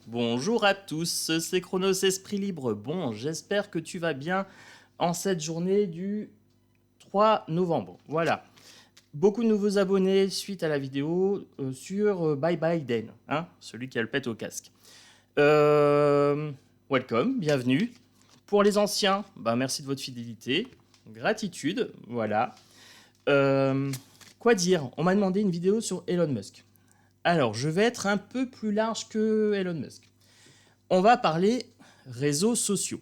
Bonjour à tous, c'est Chronos Esprit Libre. Bon, j'espère que tu vas bien en cette journée du 3 novembre. Voilà. Beaucoup de nouveaux abonnés suite à la vidéo sur Bye Bye Den, hein, celui qui a le pet au casque. Welcome, bienvenue. Pour les anciens, merci de votre fidélité. Gratitude, voilà. Quoi dire? On m'a demandé une vidéo sur Elon Musk. Alors, je vais être un peu plus large que Elon Musk. On va parler réseaux sociaux.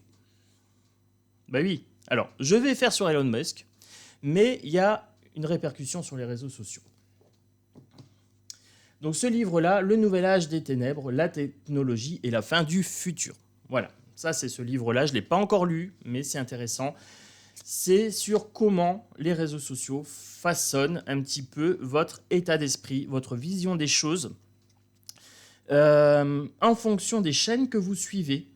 Bah oui, alors, je vais faire sur Elon Musk, mais il y a une répercussion sur les réseaux sociaux. Donc ce livre-là, Le Nouvel Âge des Ténèbres, la technologie et la fin du futur. Voilà, ça c'est ce livre-là, je ne l'ai pas encore lu, mais c'est intéressant. C'est sur comment les réseaux sociaux façonnent un petit peu votre état d'esprit, votre vision des choses. En fonction des chaînes que vous suivez,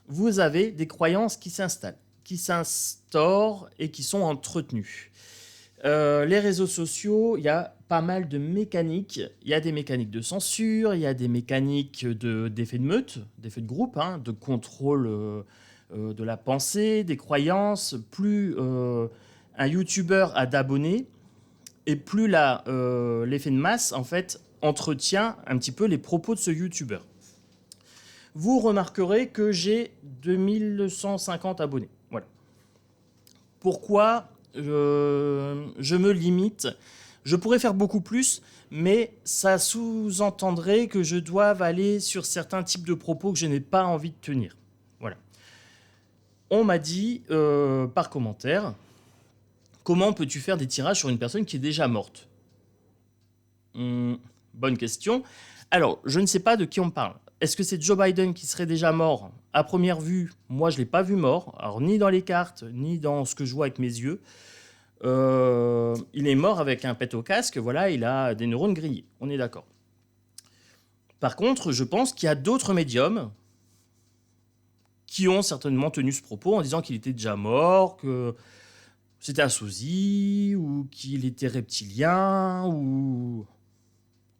vous avez des croyances qui s'installent, qui s'instaurent et qui sont entretenues. Les réseaux sociaux, il y a pas mal de mécaniques. Il y a des mécaniques de censure, il y a des mécaniques d'effet de meute, d'effet de groupe, hein, de contrôle de la pensée, des croyances. Plus un YouTuber a d'abonnés, et plus l'effet de masse, en fait, entretient un petit peu les propos de ce YouTuber. Vous remarquerez que j'ai 2150 abonnés. Voilà. Pourquoi je me limite? Je pourrais faire beaucoup plus, mais ça sous-entendrait que je doive aller sur certains types de propos que je n'ai pas envie de tenir. Voilà. On m'a dit par commentaire, comment peux-tu faire des tirages sur une personne qui est déjà morte? Bonne question. Alors, je ne sais pas de qui on parle. Est-ce que c'est Joe Biden qui serait déjà mort? À première vue, moi, je ne l'ai pas vu mort. Alors, ni dans les cartes, ni dans ce que je vois avec mes yeux. Il est mort avec un pet au casque. Voilà, il a des neurones grillés. On est d'accord. Par contre, je pense qu'il y a d'autres médiums qui ont certainement tenu ce propos en disant qu'il était déjà mort, que c'était un sosie, ou qu'il était reptilien, ou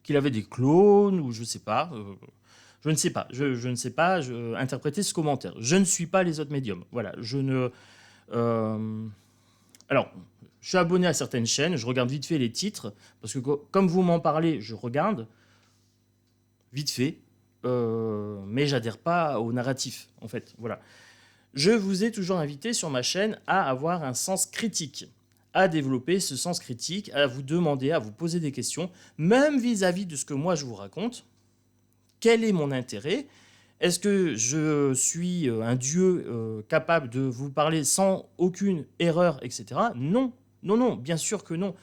qu'il avait des clones, ou je sais pas. Je ne sais pas. Je ne sais pas interpréter ce commentaire. Je ne suis pas les autres médiums. Voilà. Je ne. Alors, je suis abonné à certaines chaînes. Je regarde vite fait les titres parce que comme vous m'en parlez, je regarde vite fait, mais j'adhère pas au narratif. En fait, voilà. Je vous ai toujours invité sur ma chaîne à avoir un sens critique, à développer ce sens critique, à vous demander, à vous poser des questions, même vis-à-vis de ce que moi je vous raconte. Quel est mon intérêt? Est-ce que je suis un dieu capable de vous parler sans aucune erreur, etc. Non, non, non, bien sûr que non.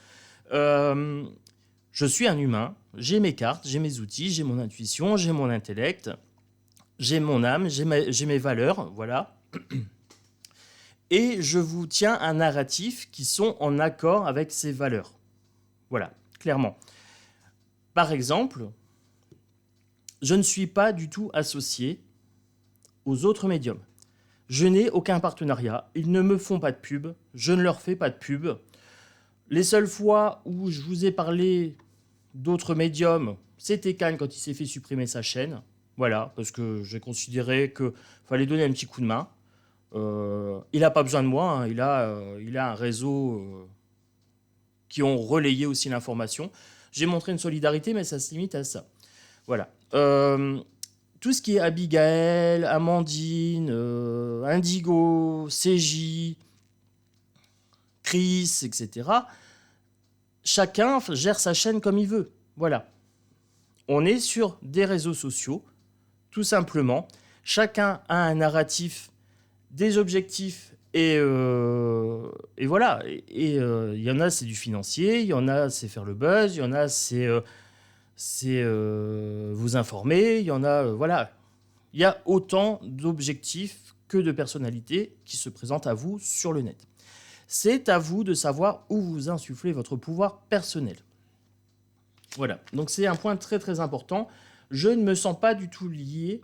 Je suis un humain, j'ai mes cartes, j'ai mes outils, j'ai mon intuition, j'ai mon intellect, j'ai mon âme, j'ai mes valeurs, voilà. Et je vous tiens un narratif qui sont en accord avec ces valeurs. Voilà, clairement. Par exemple, je ne suis pas du tout associé aux autres médiums. Je n'ai aucun partenariat, ils ne me font pas de pub, je ne leur fais pas de pub. Les seules fois où je vous ai parlé d'autres médiums, c'était Khan quand il s'est fait supprimer sa chaîne. Voilà, parce que j'ai considéré qu'il fallait donner un petit coup de main. Il n'a pas besoin de moi, hein, il a un réseau qui ont relayé aussi l'information. J'ai montré une solidarité, mais ça se limite à ça. Voilà. Tout ce qui est Abigail, Amandine, Indigo, CJ, Chris, etc., chacun gère sa chaîne comme il veut. Voilà. On est sur des réseaux sociaux, tout simplement. Chacun a un narratif, des objectifs, et voilà. Et il y en a, c'est du financier, il y en a, c'est faire le buzz, il y en a, c'est vous informer, il y en a, voilà. Il y a autant d'objectifs que de personnalités qui se présentent à vous sur le net. C'est à vous de savoir où vous insufflez votre pouvoir personnel. Voilà, donc c'est un point très très important. Je ne me sens pas du tout lié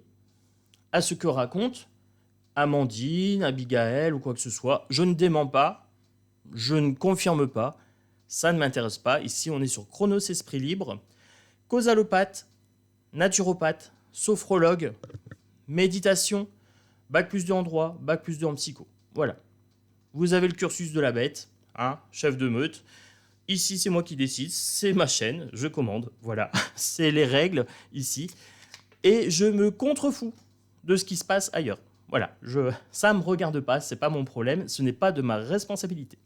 à ce que raconte Amandine, Abigail ou quoi que ce soit. Je ne dément pas, je ne confirme pas, ça ne m'intéresse pas. Ici, on est sur Chronos Esprit Libre. Causalopathe, naturopathe, sophrologue, méditation, bac+2 en droit, bac+2 en psycho. Voilà. Vous avez le cursus de la bête, hein, chef de meute. Ici, c'est moi qui décide, c'est ma chaîne, je commande. Voilà, c'est les règles ici. Et je me contrefous de ce qui se passe ailleurs. Voilà, ça ne me regarde pas, c'est pas mon problème, ce n'est pas de ma responsabilité.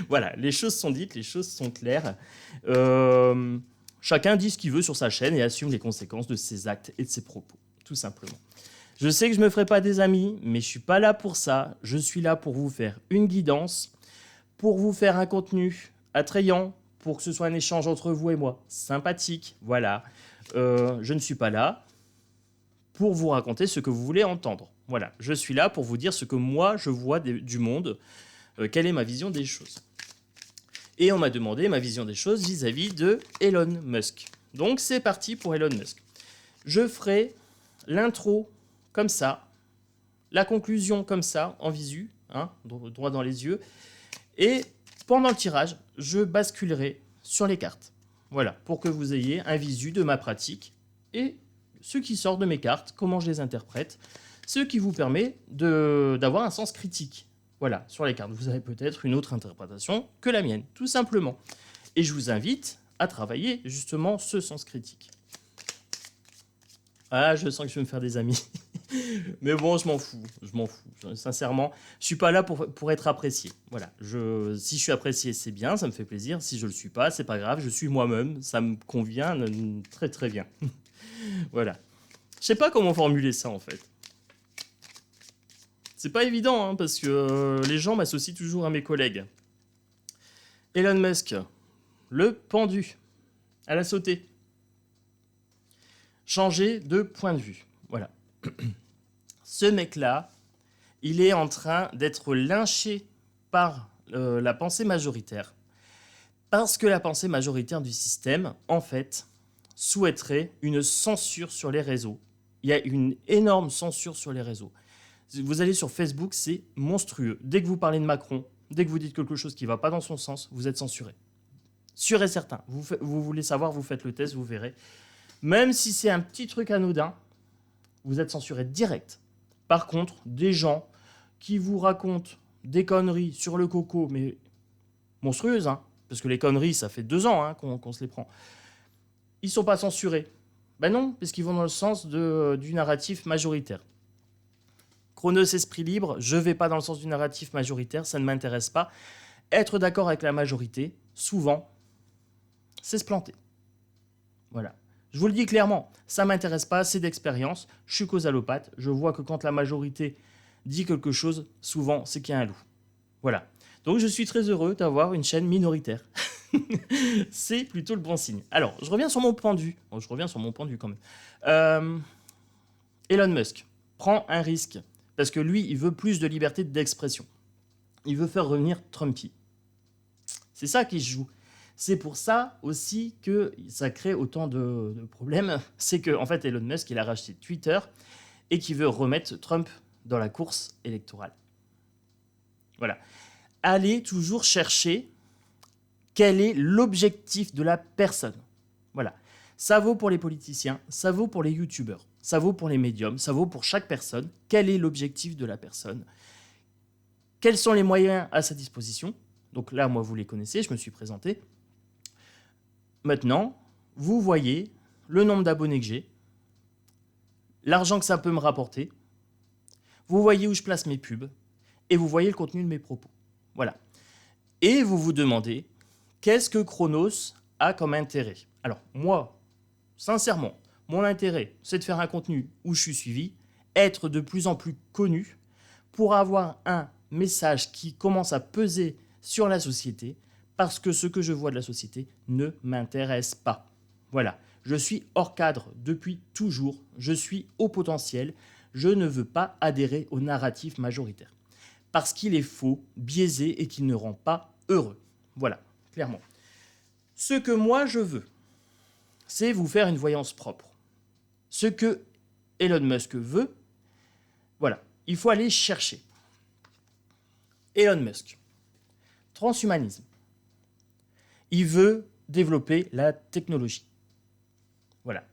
Voilà, les choses sont dites, les choses sont claires. Chacun dit ce qu'il veut sur sa chaîne et assume les conséquences de ses actes et de ses propos, tout simplement. Je sais que je ne me ferai pas des amis, mais je ne suis pas là pour ça. Je suis là pour vous faire une guidance, pour vous faire un contenu attrayant, pour que ce soit un échange entre vous et moi, sympathique, voilà. Je ne suis pas là pour vous raconter ce que vous voulez entendre. Voilà, je suis là pour vous dire ce que moi je vois du monde, quelle est ma vision des choses. Et on m'a demandé ma vision des choses vis-à-vis de Elon Musk. Donc c'est parti pour Elon Musk. Je ferai l'intro comme ça, la conclusion comme ça, en visu, hein, droit dans les yeux, et pendant le tirage, je basculerai sur les cartes. Voilà, pour que vous ayez un visu de ma pratique et ce qui sort de mes cartes, comment je les interprète, ce qui vous permet d'avoir un sens critique. Voilà, sur les cartes, vous avez peut-être une autre interprétation que la mienne, tout simplement. Et je vous invite à travailler justement ce sens critique. Ah, je sens que je vais me faire des amis. Mais bon, je m'en fous. Sincèrement, je suis pas là pour être apprécié. Voilà. Si je suis apprécié, c'est bien, ça me fait plaisir. Si je le suis pas, c'est pas grave. Je suis moi-même, ça me convient très très bien. Voilà. Je sais pas comment formuler ça en fait. C'est pas évident, hein, parce que les gens m'associent toujours à mes collègues. Elon Musk, le pendu, à la sautée. Changer de point de vue. Voilà. Ce mec-là, il est en train d'être lynché par la pensée majoritaire. Parce que la pensée majoritaire du système, en fait, souhaiterait une censure sur les réseaux. Il y a une énorme censure sur les réseaux. Vous allez sur Facebook, c'est monstrueux. Dès que vous parlez de Macron, dès que vous dites quelque chose qui ne va pas dans son sens, vous êtes censuré. Sûr et certain. Vous voulez savoir, vous faites le test, vous verrez. Même si c'est un petit truc anodin, vous êtes censuré direct. Par contre, des gens qui vous racontent des conneries sur le coco, mais monstrueuses, hein, parce que les conneries, ça fait 2 ans hein, qu'on se les prend, ils ne sont pas censurés. Ben non, parce qu'ils vont dans le sens du narratif majoritaire. Chronos Esprit Libre, je ne vais pas dans le sens du narratif majoritaire, ça ne m'intéresse pas. Être d'accord avec la majorité, souvent, c'est se planter. Voilà. Je vous le dis clairement, ça ne m'intéresse pas, c'est d'expérience, je suis causallopathe, je vois que quand la majorité dit quelque chose, souvent, c'est qu'il y a un loup. Voilà. Donc je suis très heureux d'avoir une chaîne minoritaire. C'est plutôt le bon signe. Alors, je reviens sur mon pendu. Bon, je reviens sur mon pendu quand même. Elon Musk prend un risque, parce que lui, il veut plus de liberté d'expression. Il veut faire revenir Trumpy. C'est ça qui se joue. C'est pour ça aussi que ça crée autant de problèmes. C'est qu'en fait, Elon Musk, il a racheté Twitter et qu'il veut remettre Trump dans la course électorale. Voilà. Allez toujours chercher quel est l'objectif de la personne. Voilà. Ça vaut pour les politiciens, ça vaut pour les youtubeurs, ça vaut pour les médiums, ça vaut pour chaque personne. Quel est l'objectif de la personne? Quels sont les moyens à sa disposition? Donc là, moi, vous les connaissez, je me suis présenté. Maintenant, vous voyez le nombre d'abonnés que j'ai, l'argent que ça peut me rapporter, vous voyez où je place mes pubs, et vous voyez le contenu de mes propos. Voilà. Et vous vous demandez, qu'est-ce que Chronos a comme intérêt? Alors, moi, sincèrement, mon intérêt, c'est de faire un contenu où je suis suivi, être de plus en plus connu, pour avoir un message qui commence à peser sur la société, parce que ce que je vois de la société ne m'intéresse pas. Voilà, je suis hors cadre depuis toujours, je suis au potentiel, je ne veux pas adhérer au narratif majoritaire. Parce qu'il est faux, biaisé et qu'il ne rend pas heureux. Voilà, clairement. Ce que moi je veux, c'est vous faire une voyance propre. Ce que Elon Musk veut, voilà, il faut aller chercher. Elon Musk, transhumanisme. Il veut développer la technologie. Voilà.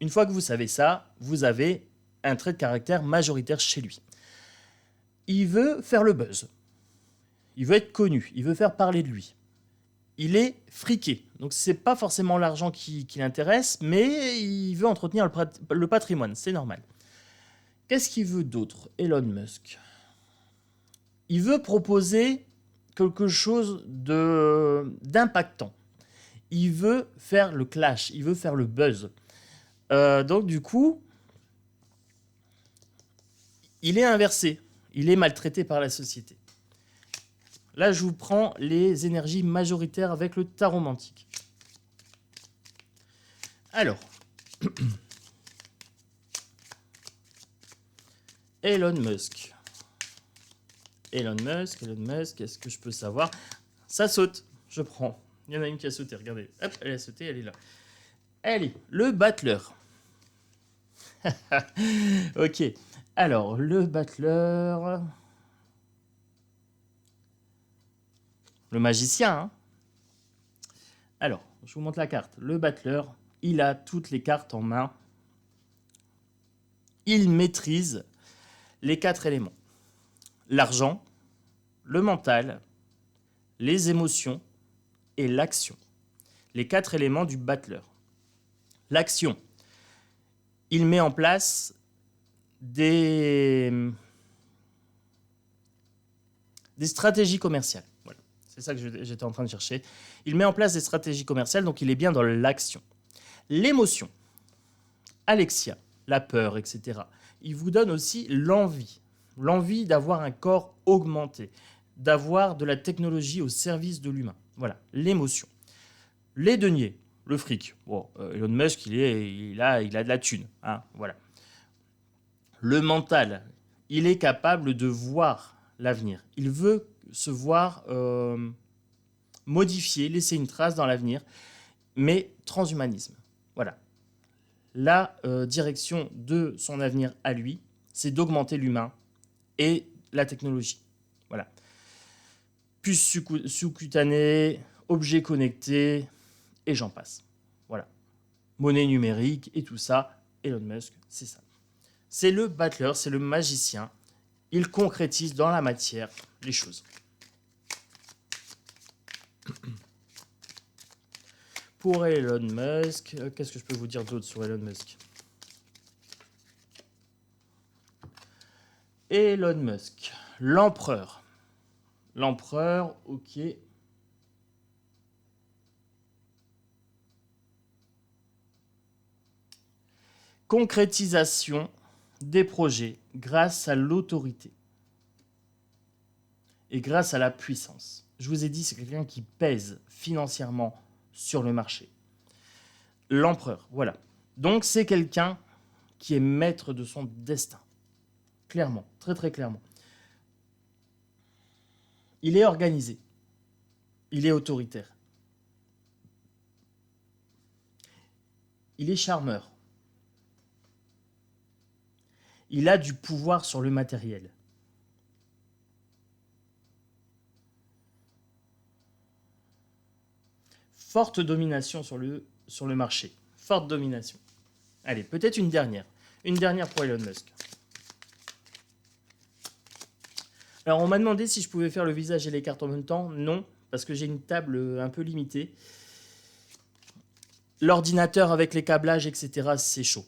Une fois que vous savez ça, vous avez un trait de caractère majoritaire chez lui. Il veut faire le buzz. Il veut être connu. Il veut faire parler de lui. Il est friqué. Donc, ce n'est pas forcément l'argent qui l'intéresse, mais il veut entretenir le patrimoine. C'est normal. Qu'est-ce qu'il veut d'autre, Elon Musk? Il veut proposer quelque chose d'impactant. Il veut faire le clash. Il veut faire le buzz. Donc, du coup, il est inversé. Il est maltraité par la société. Là, je vous prends les énergies majoritaires avec le taromantique. Alors, Elon Musk. Elon Musk, est-ce que je peux savoir? Ça saute, je prends. Il y en a une qui a sauté, regardez. Hop, elle a sauté, elle est là. Allez, le battleur. Ok, alors, le battleur... Le magicien, hein. Alors, je vous montre la carte. Le battleur, il a toutes les cartes en main. Il maîtrise les 4 éléments. L'argent, le mental, les émotions et l'action. Les 4 éléments du battleur. L'action, il met en place des stratégies commerciales. Voilà. C'est ça que j'étais en train de chercher. Il met en place des stratégies commerciales, donc il est bien dans l'action. L'émotion, Alexia, la peur, etc. Il vous donne aussi l'envie d'avoir un corps augmenté, d'avoir de la technologie au service de l'humain. Voilà, l'émotion. Les deniers, le fric. Bon, Elon Musk, il a de la thune. Hein, voilà. Le mental, il est capable de voir l'avenir. Il veut se voir modifier, laisser une trace dans l'avenir, mais transhumanisme. Voilà. La direction de son avenir à lui, c'est d'augmenter l'humain et la technologie. Voilà. Puces sous-cutanées, objets connectés, et j'en passe. Voilà. Monnaie numérique et tout ça, Elon Musk, c'est ça. C'est le battleur, c'est le magicien. Il concrétise dans la matière les choses. Pour Elon Musk, qu'est-ce que je peux vous dire d'autre sur Elon Musk? Elon Musk, l'empereur. L'empereur, ok. Concrétisation des projets grâce à l'autorité et grâce à la puissance. Je vous ai dit, c'est quelqu'un qui pèse financièrement sur le marché. L'empereur, voilà. Donc c'est quelqu'un qui est maître de son destin. Clairement, très très clairement. Il est organisé. Il est autoritaire. Il est charmeur. Il a du pouvoir sur le matériel. Forte domination sur le marché. Forte domination. Allez, peut-être une dernière. Une dernière pour Elon Musk. Alors, on m'a demandé si je pouvais faire le visage et les cartes en même temps. Non, parce que j'ai une table un peu limitée. L'ordinateur avec les câblages, etc., c'est chaud.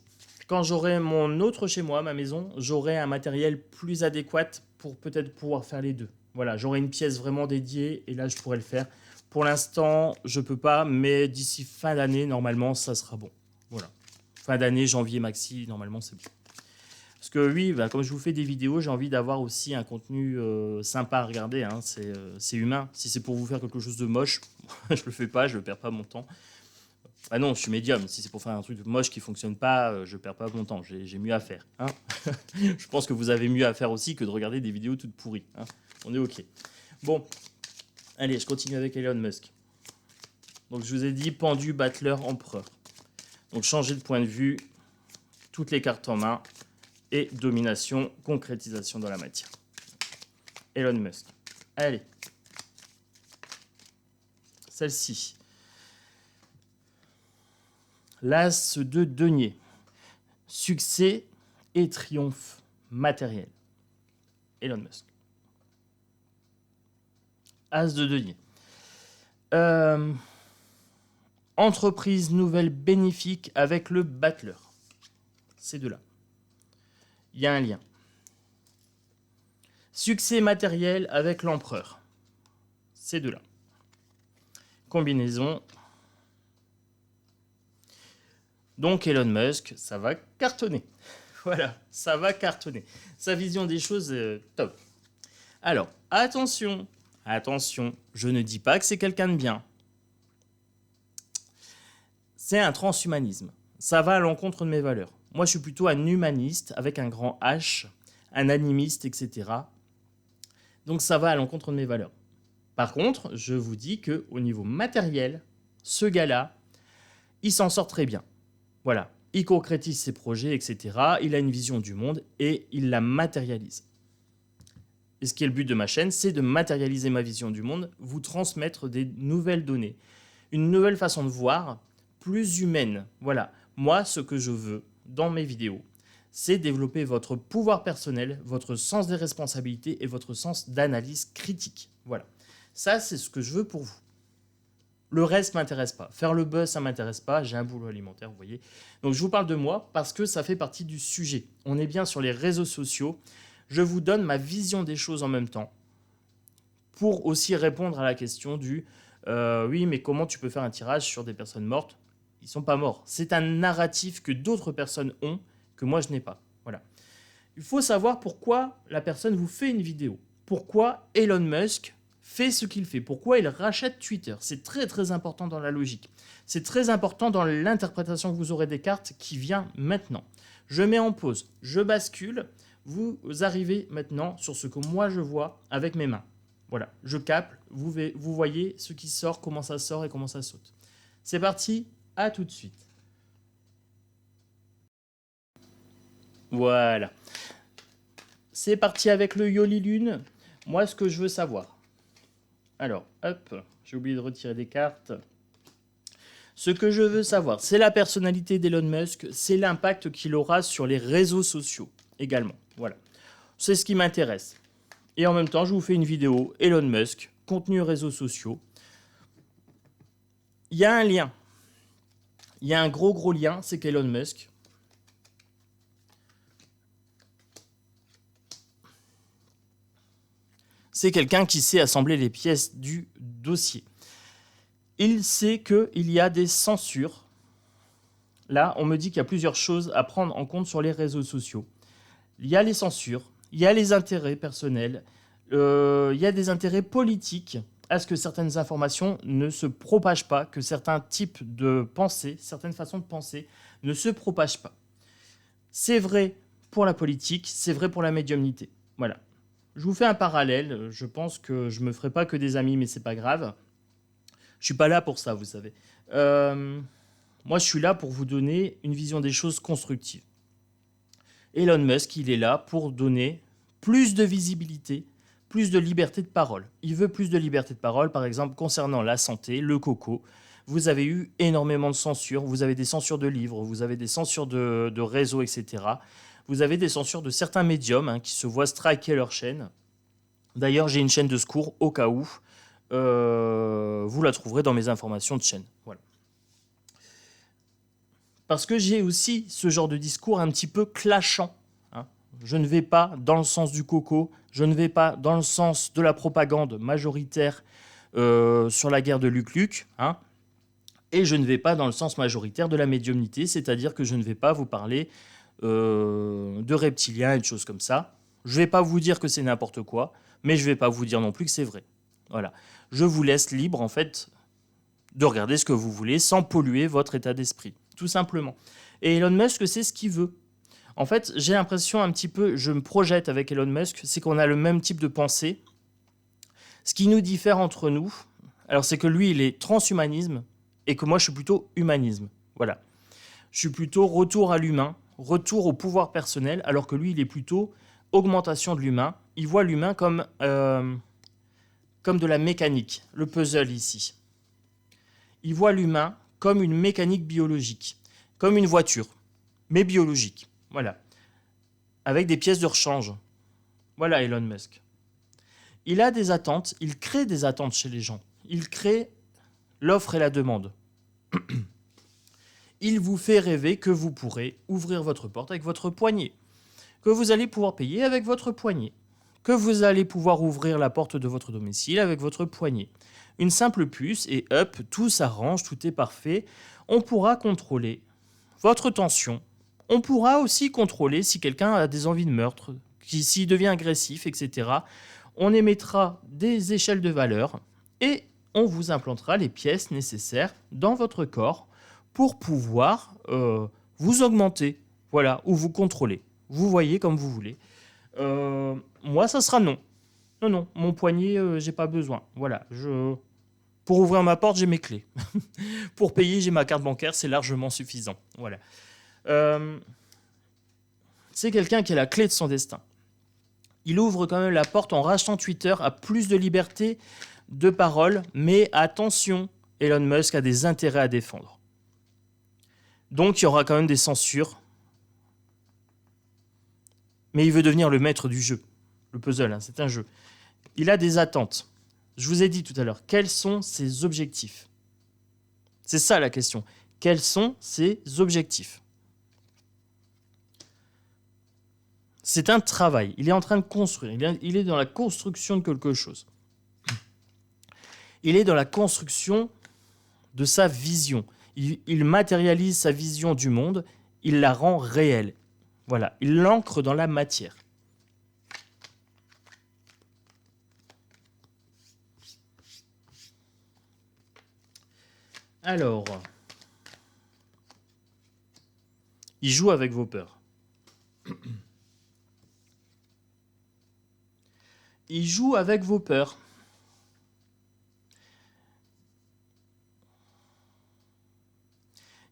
Quand j'aurai mon autre chez moi, ma maison, j'aurai un matériel plus adéquat pour peut-être pouvoir faire les deux. Voilà, j'aurai une pièce vraiment dédiée et là, je pourrais le faire. Pour l'instant, je peux pas, mais d'ici fin d'année, normalement, ça sera bon. Voilà. Fin d'année, janvier maxi, normalement, c'est bon. Parce que oui, bah, comme je vous fais des vidéos, j'ai envie d'avoir aussi un contenu sympa à regarder. Hein. C'est humain. Si c'est pour vous faire quelque chose de moche, je le fais pas, je ne perds pas mon temps. Ah non, je suis médium. Si c'est pour faire un truc moche qui fonctionne pas, je perds pas mon temps. J'ai mieux à faire. Hein. Je pense que vous avez mieux à faire aussi que de regarder des vidéos toutes pourries. Hein. On est OK. Bon, allez, je continue avec Elon Musk. Donc, je vous ai dit pendu, battleur, empereur. Donc, changer de point de vue, toutes les cartes en main, et domination, concrétisation dans la matière. Elon Musk. Allez. Celle-ci. L'as de denier. Succès et triomphe matériel. Elon Musk. As de denier. Entreprise nouvelle bénéfique avec le battleur. Ces deux-là. Il y a un lien. Succès matériel avec l'empereur. Ces deux-là. Combinaison. Donc Elon Musk, ça va cartonner. Voilà, ça va cartonner. Sa vision des choses, top. Alors, attention, je ne dis pas que c'est quelqu'un de bien. C'est un transhumanisme. Ça va à l'encontre de mes valeurs. Moi, je suis plutôt un humaniste avec un grand H, un animiste, etc. Donc, ça va à l'encontre de mes valeurs. Par contre, je vous dis qu'au niveau matériel, ce gars-là, il s'en sort très bien. Voilà, il concrétise ses projets, etc. Il a une vision du monde et il la matérialise. Et ce qui est le but de ma chaîne, c'est de matérialiser ma vision du monde, vous transmettre des nouvelles données, une nouvelle façon de voir, plus humaine. Voilà, moi, ce que je veux dans mes vidéos, c'est développer votre pouvoir personnel, votre sens des responsabilités et votre sens d'analyse critique. Voilà, ça, c'est ce que je veux pour vous. Le reste ne m'intéresse pas. Faire le buzz, ça ne m'intéresse pas. J'ai un boulot alimentaire, vous voyez. Donc, je vous parle de moi parce que ça fait partie du sujet. On est bien sur les réseaux sociaux. Je vous donne ma vision des choses en même temps pour aussi répondre à la question du oui, mais comment tu peux faire un tirage sur des personnes mortes? Ils ne sont pas morts. C'est un narratif que d'autres personnes ont que moi, je n'ai pas. Voilà. Il faut savoir pourquoi la personne vous fait une vidéo. Pourquoi Elon Musk fait ce qu'il fait. Pourquoi il rachète Twitter. C'est très très important dans la logique. C'est très important dans l'interprétation que vous aurez des cartes qui vient maintenant. Je mets en pause, je bascule. Vous arrivez maintenant sur ce que moi je vois avec mes mains. Voilà, je capte, vous voyez ce qui sort, comment ça sort et comment ça saute. C'est parti, à tout de suite. Voilà. C'est parti avec le Yoli Lune. Moi, ce que je veux savoir. Alors, hop, j'ai oublié de retirer des cartes. Ce que je veux savoir, c'est la personnalité d'Elon Musk, c'est l'impact qu'il aura sur les réseaux sociaux également. Voilà, c'est ce qui m'intéresse. Et en même temps, je vous fais une vidéo Elon Musk, contenu réseaux sociaux. Il y a un lien. Il y a un gros lien, c'est qu'Elon Musk, c'est quelqu'un qui sait assembler les pièces du dossier. Il sait qu'il y a des censures. Là, on me dit qu'il y a plusieurs choses à prendre en compte sur les réseaux sociaux. Il y a les censures, il y a les intérêts personnels, il y a des intérêts politiques à ce que certaines informations ne se propagent pas, que certains types de pensée, certaines façons de penser ne se propagent pas. C'est vrai pour la politique, c'est vrai pour la médiumnité. Voilà. Je vous fais un parallèle. Je pense que je ne me ferai pas que des amis, mais c'est pas grave. Je suis pas là pour ça, vous savez. Moi, je suis là pour vous donner une vision des choses constructive. Elon Musk, il est là pour donner plus de visibilité, plus de liberté de parole. Il veut plus de liberté de parole, par exemple, concernant la santé, le coco. Vous avez eu énormément de censure. Vous avez des censures de livres, vous avez des censures de réseaux, etc. Vous avez des censures de certains médiums qui se voient striker leur chaîne. D'ailleurs, j'ai une chaîne de secours au cas où. Vous la trouverez dans mes informations de chaîne. Voilà. Parce que j'ai aussi ce genre de discours un petit peu clashant. Je ne vais pas dans le sens du coco, je ne vais pas dans le sens de la propagande majoritaire sur la guerre de Luc Luc, et je ne vais pas dans le sens majoritaire de la médiumnité, c'est-à-dire que je ne vais pas vous parler de reptiliens et de choses comme ça. Je ne vais pas vous dire que c'est n'importe quoi, mais je ne vais pas vous dire non plus que c'est vrai. Voilà. Je vous laisse libre, en fait, de regarder ce que vous voulez sans polluer votre état d'esprit, tout simplement. Et Elon Musk, c'est ce qu'il veut. En fait, j'ai l'impression un petit peu, je me projette avec Elon Musk, c'est qu'on a le même type de pensée. Ce qui nous diffère entre nous, alors c'est que lui, il est transhumanisme et que moi, je suis plutôt humanisme. Voilà. Je suis plutôt retour à l'humain, retour au pouvoir personnel, alors que lui, il est plutôt augmentation de l'humain. Il voit l'humain comme de la mécanique, le puzzle ici. Il voit l'humain comme une mécanique biologique, comme une voiture, mais biologique. Voilà. avec des pièces de rechange. Voilà Elon Musk. Il a des attentes, il crée des attentes chez les gens. Il crée l'offre et la demande. Il vous fait rêver que vous pourrez ouvrir votre porte avec votre poignet, que vous allez pouvoir payer avec votre poignet, que vous allez pouvoir ouvrir la porte de votre domicile avec votre poignet. Une simple puce et hop, tout s'arrange, tout est parfait. On pourra contrôler votre tension. On pourra aussi contrôler si quelqu'un a des envies de meurtre, s'il devient agressif, etc. On émettra des échelles de valeur et on vous implantera les pièces nécessaires dans votre corps pour pouvoir vous augmenter, voilà, ou vous contrôler. Vous voyez comme vous voulez. Moi, ça sera non. Non, non, mon poignet, j'ai pas besoin. Voilà, pour ouvrir ma porte, j'ai mes clés. Pour payer, j'ai ma carte bancaire, c'est largement suffisant. Voilà. C'est quelqu'un qui a la clé de son destin. Il ouvre quand même la porte en rachetant Twitter à plus de liberté de parole, mais attention, Elon Musk a des intérêts à défendre. Donc il y aura quand même des censures. Mais il veut devenir le maître du jeu. Le puzzle, hein, c'est un jeu. Il a des attentes. Je vous ai dit tout à l'heure, quels sont ses objectifs? C'est ça la question. Quels sont ses objectifs? C'est un travail. Il est en train de construire. Il est dans la construction de quelque chose. Il est dans la construction de sa vision. Il matérialise sa vision du monde. Il la rend réelle. Voilà. Il l'ancre dans la matière. Alors, il joue avec vos peurs. Il joue avec vos peurs.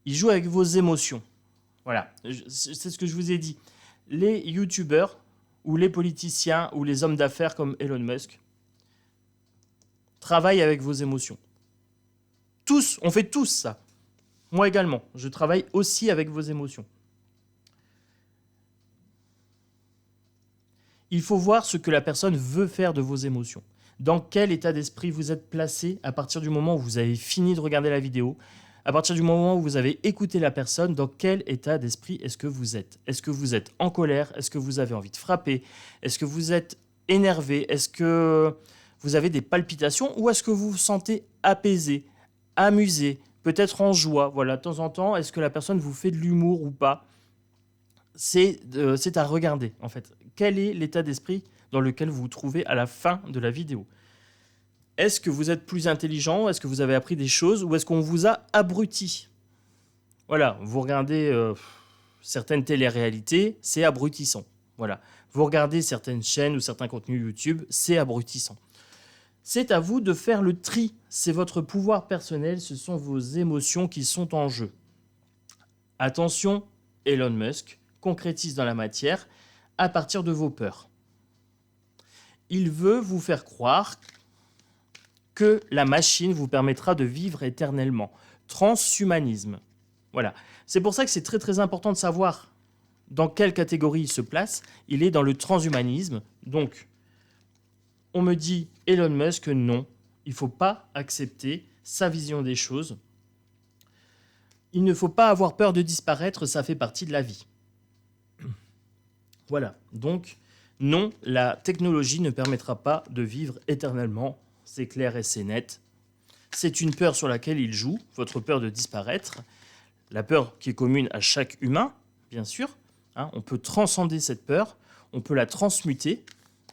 Il joue avec vos émotions. Voilà, c'est ce que je vous ai dit. Les youtubeurs ou les politiciens ou les hommes d'affaires comme Elon Musk travaillent avec vos émotions. Tous, on fait tous ça. Moi également, je travaille aussi avec vos émotions. Il faut voir ce que la personne veut faire de vos émotions. Dans quel état d'esprit vous êtes placé à partir du moment où vous avez fini de regarder la vidéo, à partir du moment où vous avez écouté la personne, dans quel état d'esprit est-ce que vous êtes? Est-ce que vous êtes en colère? Est-ce que vous avez envie de frapper? Est-ce que vous êtes énervé? Est-ce que vous avez des palpitations? Ou est-ce que vous vous sentez apaisé, amusé, peut-être en joie? Voilà, de temps en temps, est-ce que la personne vous fait de l'humour ou pas? C'est à regarder, en fait. Quel est l'état d'esprit dans lequel vous vous trouvez à la fin de la vidéo? Est-ce que vous êtes plus intelligent? Est-ce que vous avez appris des choses? Ou est-ce qu'on vous a abruti? Voilà, vous regardez certaines téléréalités, c'est abrutissant. Voilà. Vous regardez certaines chaînes ou certains contenus YouTube, c'est abrutissant. C'est à vous de faire le tri. C'est votre pouvoir personnel, ce sont vos émotions qui sont en jeu. Attention, Elon Musk concrétise dans la matière à partir de vos peurs. Il veut vous faire croire que la machine vous permettra de vivre éternellement. Transhumanisme. Voilà. C'est pour ça que c'est très très important de savoir dans quelle catégorie il se place. Il est dans le transhumanisme. Donc, on me dit Elon Musk, non. Il ne faut pas accepter sa vision des choses. Il ne faut pas avoir peur de disparaître, ça fait partie de la vie. Voilà. Donc, non, la technologie ne permettra pas de vivre éternellement. C'est clair et c'est net. C'est une peur sur laquelle il joue, votre peur de disparaître. La peur qui est commune à chaque humain, bien sûr. Hein, on peut transcender cette peur, on peut la transmuter,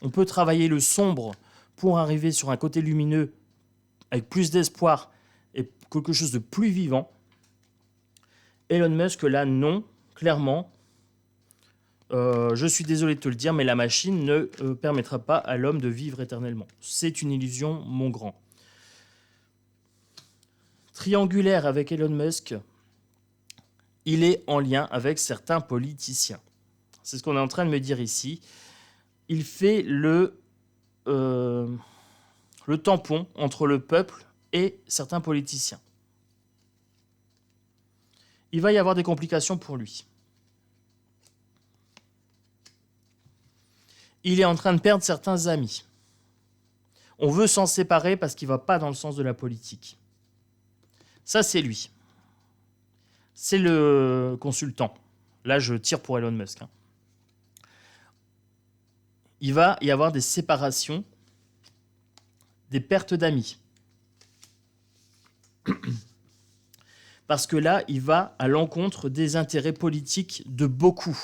on peut travailler le sombre pour arriver sur un côté lumineux avec plus d'espoir et quelque chose de plus vivant. Elon Musk, là, non, clairement. Je suis désolé de te le dire, mais la machine ne permettra pas à l'homme de vivre éternellement. C'est une illusion, mon grand. Triangulaire avec Elon Musk, il est en lien avec certains politiciens. C'est ce qu'on est en train de me dire ici. Il fait le tampon entre le peuple et certains politiciens. Il va y avoir des complications pour lui. Il est en train de perdre certains amis. On veut s'en séparer parce qu'il ne va pas dans le sens de la politique. Ça, c'est lui. C'est le consultant. Là, je tire pour Elon Musk. Il va y avoir des séparations, des pertes d'amis. Parce que là, il va à l'encontre des intérêts politiques de beaucoup,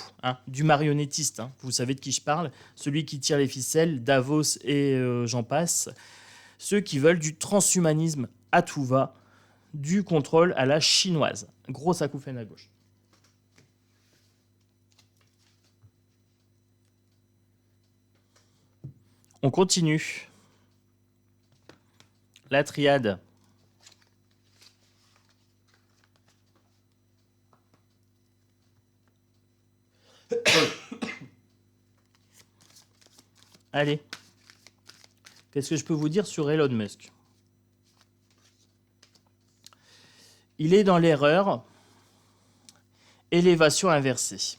du marionnettiste. Vous savez de qui je parle, celui qui tire les ficelles, Davos et j'en passe. Ceux qui veulent du transhumanisme à tout va, du contrôle à la chinoise. Grosse acouphène à gauche. On continue. La triade. Allez. Qu'est-ce que je peux vous dire sur Elon Musk? Il est dans l'erreur. Élévation inversée.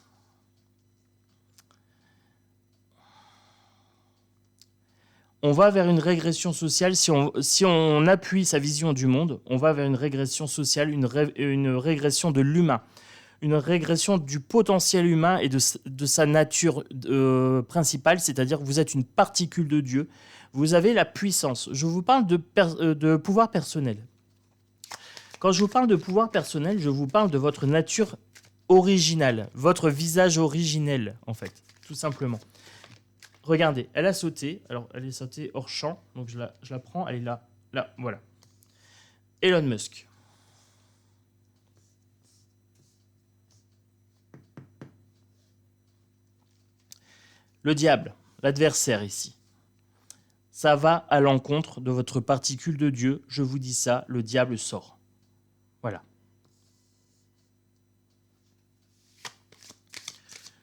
On va vers une régression sociale. Si on appuie sa vision du monde, on va vers une régression sociale, une régression de l'humain, une régression du potentiel humain et de sa nature principale, c'est-à-dire que vous êtes une particule de Dieu. Vous avez la puissance. Je vous parle de pouvoir personnel. Quand je vous parle de pouvoir personnel, je vous parle de votre nature originale, votre visage originel, en fait, tout simplement. Regardez, elle a sauté. Alors, elle est sautée hors champ. Donc, je la prends. Elle est là. Là, voilà. Elon Musk. Le diable, l'adversaire ici. Ça va à l'encontre de votre particule de Dieu. Je vous dis ça, le diable sort. Voilà.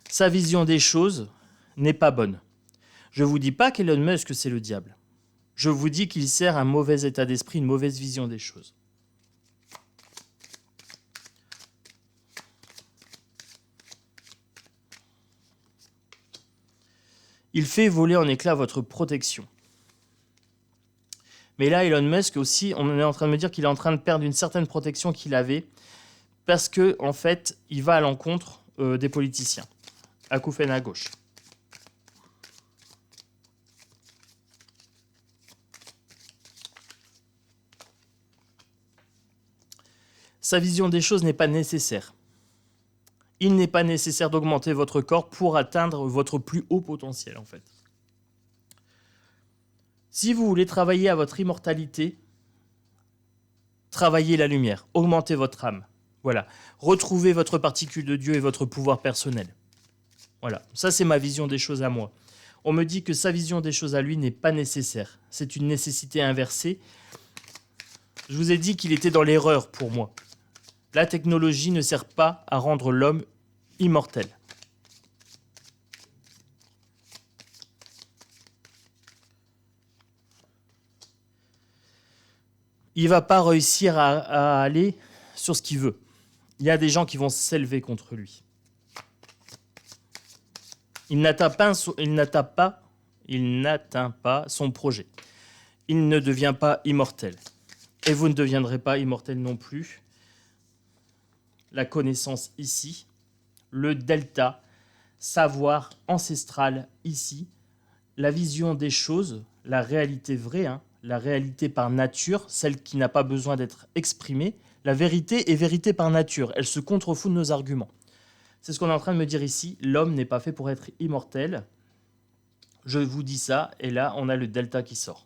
Sa vision des choses n'est pas bonne. Je ne vous dis pas qu'Elon Musk, c'est le diable. Je vous dis qu'il sert un mauvais état d'esprit, une mauvaise vision des choses. Il fait voler en éclats votre protection. Mais là, Elon Musk aussi, on est en train de me dire qu'il est en train de perdre une certaine protection qu'il avait parce que, en fait, il va à l'encontre des politiciens. Acouphène à gauche. Sa vision des choses n'est pas nécessaire. Il n'est pas nécessaire d'augmenter votre corps pour atteindre votre plus haut potentiel, en fait. Si vous voulez travailler à votre immortalité, travaillez la lumière, augmentez votre âme. Voilà. Retrouvez votre particule de Dieu et votre pouvoir personnel. Voilà. Ça, c'est ma vision des choses à moi. On me dit que sa vision des choses à lui n'est pas nécessaire. C'est une nécessité inversée. Je vous ai dit qu'il était dans l'erreur pour moi. La technologie ne sert pas à rendre l'homme immortel. Il ne va pas réussir à aller sur ce qu'il veut. Il y a des gens qui vont s'élever contre lui. Il n'atteint pas son projet. Il ne devient pas immortel. Et vous ne deviendrez pas immortel non plus. La connaissance ici, le delta, savoir ancestral ici, la vision des choses, la réalité vraie, la réalité par nature, celle qui n'a pas besoin d'être exprimée. La vérité est vérité par nature, elle se contrefout de nos arguments. C'est ce qu'on est en train de me dire ici, l'homme n'est pas fait pour être immortel. Je vous dis ça, et là, on a le delta qui sort.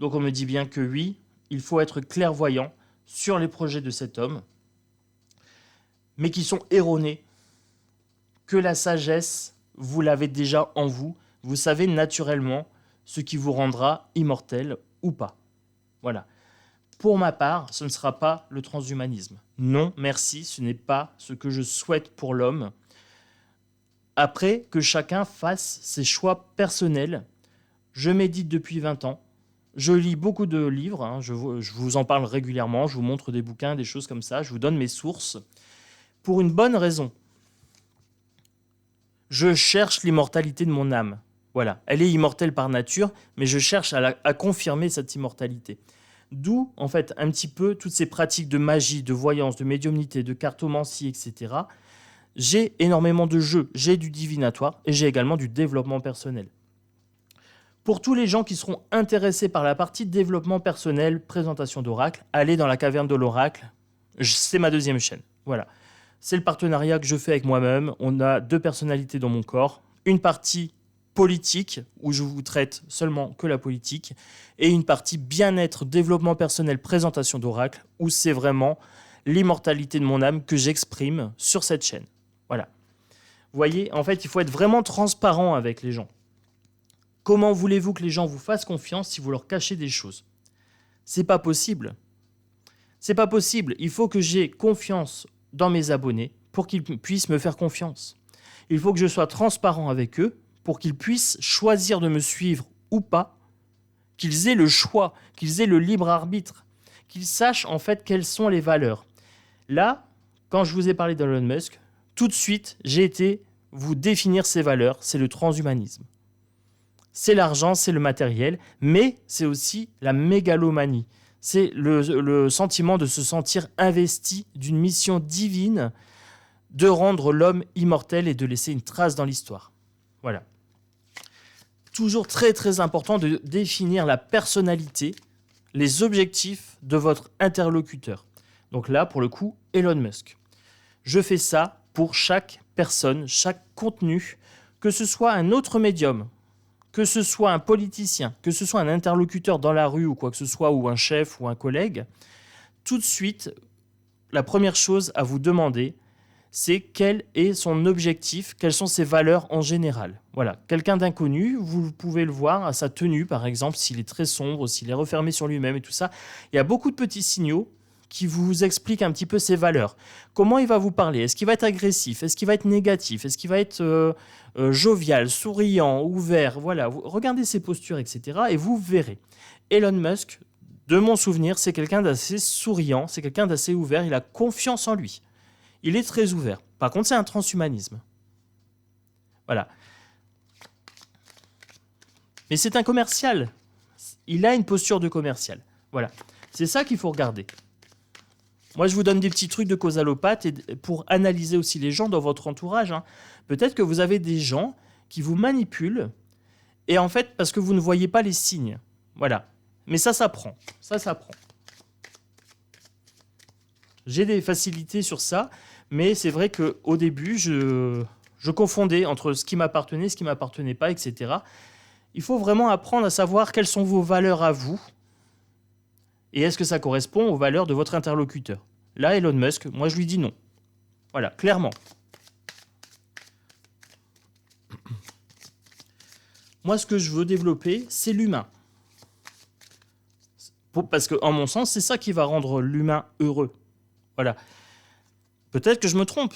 Donc on me dit bien que oui, il faut être clairvoyant sur les projets de cet homme, mais qui sont erronés, que la sagesse, vous l'avez déjà en vous, vous savez naturellement ce qui vous rendra immortel ou pas. Voilà. Pour ma part, ce ne sera pas le transhumanisme. Non, merci, ce n'est pas ce que je souhaite pour l'homme. Après, que chacun fasse ses choix personnels. Je médite depuis 20 ans. Je lis beaucoup de livres, je vous en parle régulièrement, je vous montre des bouquins, des choses comme ça, je vous donne mes sources. Pour une bonne raison. Je cherche l'immortalité de mon âme. Voilà, elle est immortelle par nature, mais je cherche à confirmer cette immortalité. D'où, en fait, un petit peu toutes ces pratiques de magie, de voyance, de médiumnité, de cartomancie, etc. J'ai énormément de jeux, j'ai du divinatoire et j'ai également du développement personnel. Pour tous les gens qui seront intéressés par la partie développement personnel, présentation d'oracle, allez dans la caverne de l'oracle. C'est ma deuxième chaîne. Voilà. C'est le partenariat que je fais avec moi-même. On a 2 personnalités dans mon corps. Une partie politique, où je vous traite seulement que la politique, et une partie bien-être, développement personnel, présentation d'oracle, où c'est vraiment l'immortalité de mon âme que j'exprime sur cette chaîne. Voilà. Vous voyez, en fait, il faut être vraiment transparent avec les gens. Comment voulez-vous que les gens vous fassent confiance si vous leur cachez des choses? C'est pas possible. C'est pas possible. Il faut que j'ai confiance dans mes abonnés pour qu'ils puissent me faire confiance. Il faut que je sois transparent avec eux pour qu'ils puissent choisir de me suivre ou pas, qu'ils aient le choix, qu'ils aient le libre arbitre, qu'ils sachent en fait quelles sont les valeurs. Là, quand je vous ai parlé d'Elon Musk, tout de suite, j'ai été vous définir ces valeurs, c'est le transhumanisme. C'est l'argent, c'est le matériel, mais c'est aussi la mégalomanie. C'est le sentiment de se sentir investi d'une mission divine, de rendre l'homme immortel et de laisser une trace dans l'histoire. Voilà. Toujours très très important de définir la personnalité, les objectifs de votre interlocuteur. Donc là, pour le coup, Elon Musk. Je fais ça pour chaque personne, chaque contenu, que ce soit un autre médium, que ce soit un politicien, que ce soit un interlocuteur dans la rue ou quoi que ce soit, ou un chef ou un collègue, tout de suite, la première chose à vous demander, c'est quel est son objectif, quelles sont ses valeurs en général. Voilà, quelqu'un d'inconnu, vous pouvez le voir à sa tenue, par exemple, s'il est très sombre, s'il est refermé sur lui-même et tout ça. Il y a beaucoup de petits signaux qui vous expliquent un petit peu ses valeurs. Comment il va vous parler? Est-ce qu'il va être agressif? Est-ce qu'il va être négatif? Est-ce qu'il va être jovial, souriant, ouvert? Voilà, regardez ses postures, etc. Et vous verrez. Elon Musk, de mon souvenir, c'est quelqu'un d'assez souriant, c'est quelqu'un d'assez ouvert, il a confiance en lui. Il est très ouvert. Par contre, c'est un transhumanisme. Voilà. Mais c'est un commercial. Il a une posture de commercial. Voilà. C'est ça qu'il faut regarder. Moi, je vous donne des petits trucs de causalopathe et pour analyser aussi les gens dans votre entourage. Hein. Peut-être que vous avez des gens qui vous manipulent et en fait, parce que vous ne voyez pas les signes. Voilà. Mais ça s'apprend. Ça s'apprend. J'ai des facilités sur ça, mais c'est vrai qu'au début, je confondais entre ce qui m'appartenait, ce qui ne m'appartenait pas, etc. Il faut vraiment apprendre à savoir quelles sont vos valeurs à vous et est-ce que ça correspond aux valeurs de votre interlocuteur. Là, Elon Musk, moi je lui dis non. Voilà, clairement. Moi, ce que je veux développer, c'est l'humain. Parce que, en mon sens, c'est ça qui va rendre l'humain heureux. Voilà. Peut-être que je me trompe.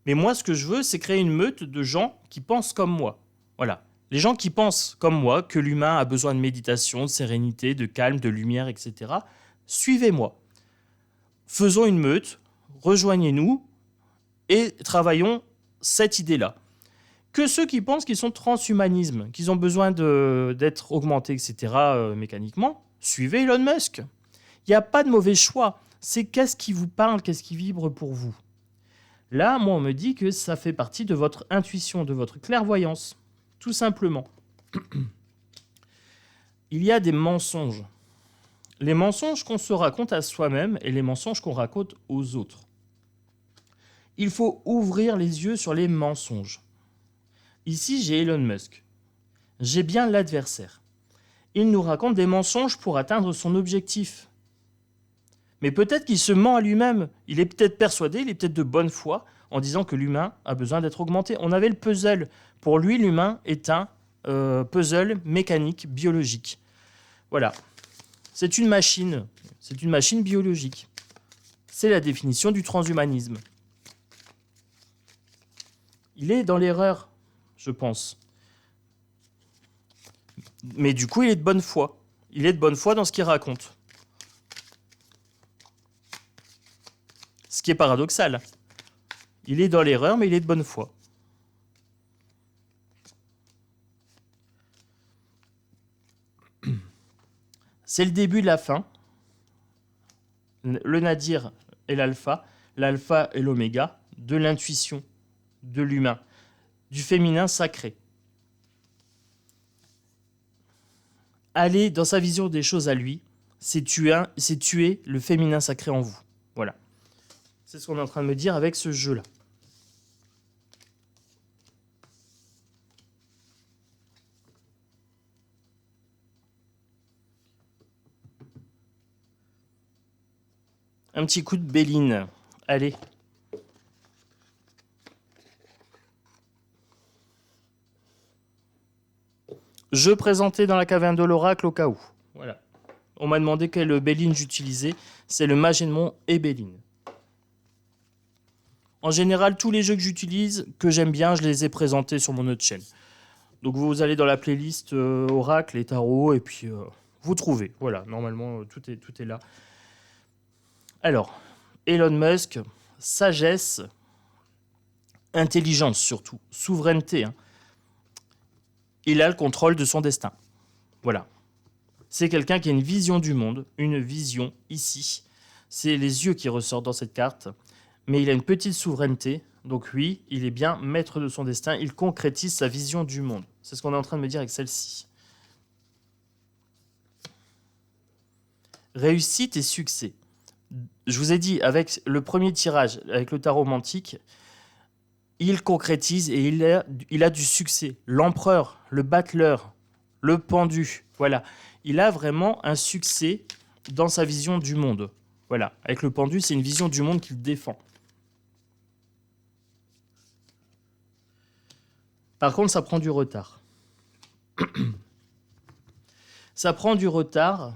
Mais moi, ce que je veux, c'est créer une meute de gens qui pensent comme moi. Voilà. Les gens qui pensent comme moi que l'humain a besoin de méditation, de sérénité, de calme, de lumière, etc. Suivez-moi. Faisons une meute, rejoignez-nous et travaillons cette idée-là. Que ceux qui pensent qu'ils sont transhumanisme, qu'ils ont besoin d'être augmentés, etc., mécaniquement, suivez Elon Musk. Il n'y a pas de mauvais choix. C'est qu'est-ce qui vous parle, qu'est-ce qui vibre pour vous. Là, moi, on me dit que ça fait partie de votre intuition, de votre clairvoyance. Tout simplement. Il y a des mensonges. Les mensonges qu'on se raconte à soi-même et les mensonges qu'on raconte aux autres. Il faut ouvrir les yeux sur les mensonges. Ici, j'ai Elon Musk. J'ai bien l'adversaire. Il nous raconte des mensonges pour atteindre son objectif. Mais peut-être qu'il se ment à lui-même. Il est peut-être persuadé, il est peut-être de bonne foi en disant que l'humain a besoin d'être augmenté. On avait le puzzle. Pour lui, l'humain est un puzzle mécanique, biologique. Voilà. C'est une machine. C'est une machine biologique. C'est la définition du transhumanisme. Il est dans l'erreur, je pense. Mais du coup, il est de bonne foi. Il est de bonne foi dans ce qu'il raconte. Ce qui est paradoxal. Il est dans l'erreur, mais il est de bonne foi. C'est le début de la fin. Le nadir est l'alpha est l'oméga, de l'intuition, de l'humain, du féminin sacré. Aller dans sa vision des choses à lui, c'est tuer le féminin sacré en vous. Voilà. C'est ce qu'on est en train de me dire avec ce jeu-là. Un petit coup de Béline. Allez. Je présentais dans la caverne de l'oracle au cas où. Voilà. On m'a demandé quelle Béline j'utilisais. C'est le Magénemon et Béline. En général, tous les jeux que j'utilise, que j'aime bien, je les ai présentés sur mon autre chaîne. Donc vous allez dans la playlist Oracle et Tarot et puis vous trouvez. Voilà, normalement tout est là. Alors, Elon Musk, sagesse, intelligence surtout, souveraineté. Hein. Il a le contrôle de son destin. Voilà. C'est quelqu'un qui a une vision du monde, une vision ici. C'est les yeux qui ressortent dans cette carte. Mais il a une petite souveraineté. Donc oui, il est bien maître de son destin. Il concrétise sa vision du monde. C'est ce qu'on est en train de me dire avec celle-ci. Réussite et succès. Je vous ai dit, avec le premier tirage, avec le tarot mantique, il concrétise et il a du succès. L'empereur, le battleur, le pendu, voilà. Il a vraiment un succès dans sa vision du monde. Voilà. Avec le pendu, c'est une vision du monde qu'il défend. Par contre, ça prend du retard. Ça prend du retard.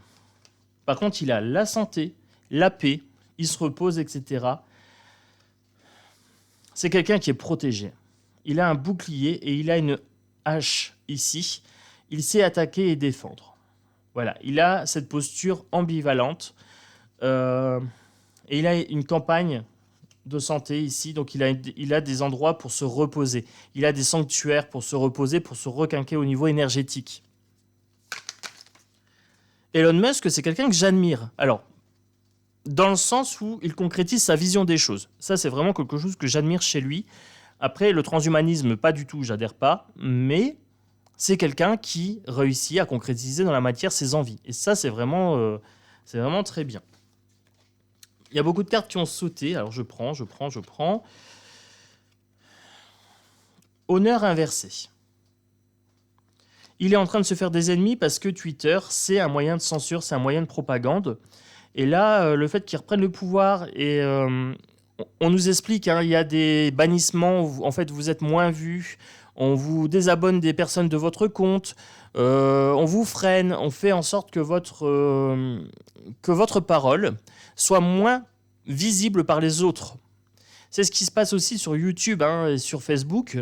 Par contre, il a la santé, la paix, il se repose, etc. C'est quelqu'un qui est protégé. Il a un bouclier et il a une hache ici. Il sait attaquer et défendre. Voilà, il a cette posture ambivalente. Et il a une campagne de santé ici. Donc il a des endroits pour se reposer. Il a des sanctuaires pour se reposer, pour se requinquer au niveau énergétique. Elon Musk, c'est quelqu'un que j'admire. Alors, dans le sens où il concrétise sa vision des choses. Ça, c'est vraiment quelque chose que j'admire chez lui. Après, le transhumanisme, pas du tout, j'adhère pas. Mais c'est quelqu'un qui réussit à concrétiser dans la matière ses envies. Et ça, c'est vraiment très bien. Il y a beaucoup de cartes qui ont sauté. Alors, je prends. Honneur inversé. Il est en train de se faire des ennemis parce que Twitter, c'est un moyen de censure, c'est un moyen de propagande. Et là, le fait qu'ils reprennent le pouvoir et on nous explique, hein, il y a des bannissements, où, en fait, vous êtes moins vus, on vous désabonne des personnes de votre compte, on vous freine, on fait en sorte que votre parole soit moins visible par les autres. C'est ce qui se passe aussi sur YouTube et sur Facebook.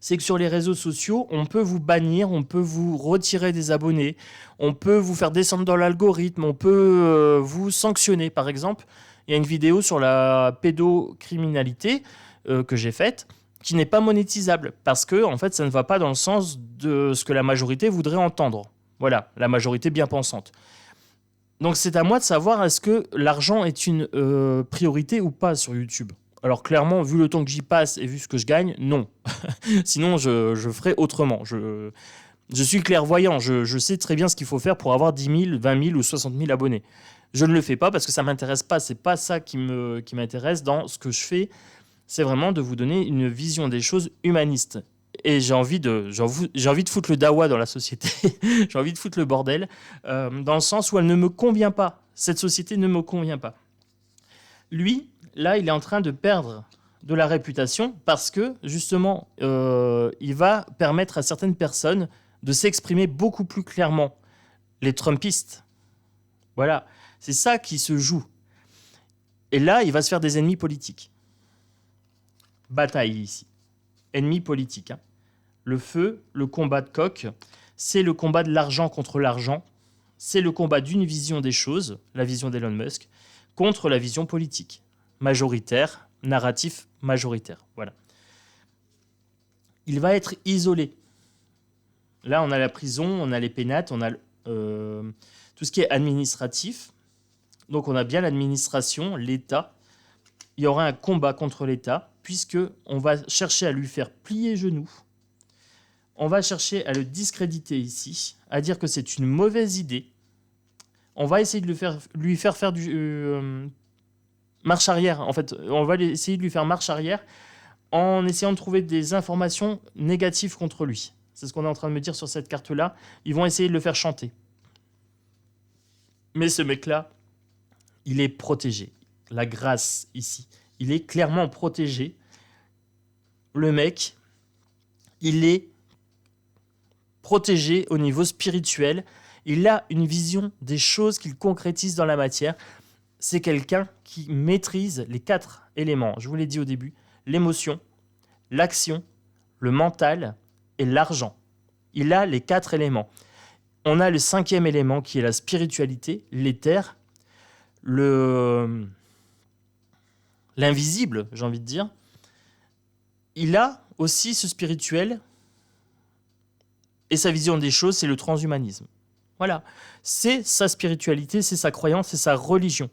C'est que sur les réseaux sociaux, on peut vous bannir, on peut vous retirer des abonnés, on peut vous faire descendre dans l'algorithme, on peut vous sanctionner. Par exemple, il y a une vidéo sur la pédocriminalité que j'ai faite qui n'est pas monétisable parce que en fait, ça ne va pas dans le sens de ce que la majorité voudrait entendre. Voilà, la majorité bien pensante. Donc c'est à moi de savoir est-ce que l'argent est une priorité ou pas sur YouTube. Alors clairement, vu le temps que j'y passe et vu ce que je gagne, non. Sinon, je ferai autrement. Je suis clairvoyant, je sais très bien ce qu'il faut faire pour avoir 10 000, 20 000 ou 60 000 abonnés. Je ne le fais pas parce que ça ne m'intéresse pas. C'est pas ça qui m'intéresse dans ce que je fais. C'est vraiment de vous donner une vision des choses humanistes. Et j'ai envie de foutre le dawa dans la société. J'ai envie de foutre le bordel dans le sens où elle ne me convient pas. Cette société ne me convient pas. Lui, là, il est en train de perdre de la réputation parce que, justement, il va permettre à certaines personnes de s'exprimer beaucoup plus clairement. Les Trumpistes. Voilà. C'est ça qui se joue. Et là, il va se faire des ennemis politiques. Bataille ici. Ennemis politiques. Hein. Le feu, le combat de coq, c'est le combat de l'argent contre l'argent. C'est le combat d'une vision des choses, la vision d'Elon Musk, contre la vision politique. Majoritaire, narratif majoritaire. Voilà. Il va être isolé. Là, on a la prison, on a les pénates, on a tout ce qui est administratif. Donc on a bien l'administration, l'État. Il y aura un combat contre l'État, puisqu'on va chercher à lui faire plier genoux. On va chercher à le discréditer ici, à dire que c'est une mauvaise idée. On va essayer de lui faire du marche arrière. En fait, on va essayer de lui faire marche arrière en essayant de trouver des informations négatives contre lui. C'est ce qu'on est en train de me dire sur cette carte-là. Ils vont essayer de le faire chanter. Mais ce mec-là, il est protégé. La grâce ici. Il est clairement protégé. Le mec, il est protégé au niveau spirituel. Il a une vision des choses qu'il concrétise dans la matière. C'est quelqu'un qui maîtrise les 4 éléments. Je vous l'ai dit au début. L'émotion, l'action, le mental et l'argent. Il a les 4 éléments. On a le 5e élément qui est la spiritualité, l'éther, l'invisible, j'ai envie de dire. Il a aussi ce spirituel et sa vision des choses, c'est le transhumanisme. Voilà, c'est sa spiritualité, c'est sa croyance, c'est sa religion.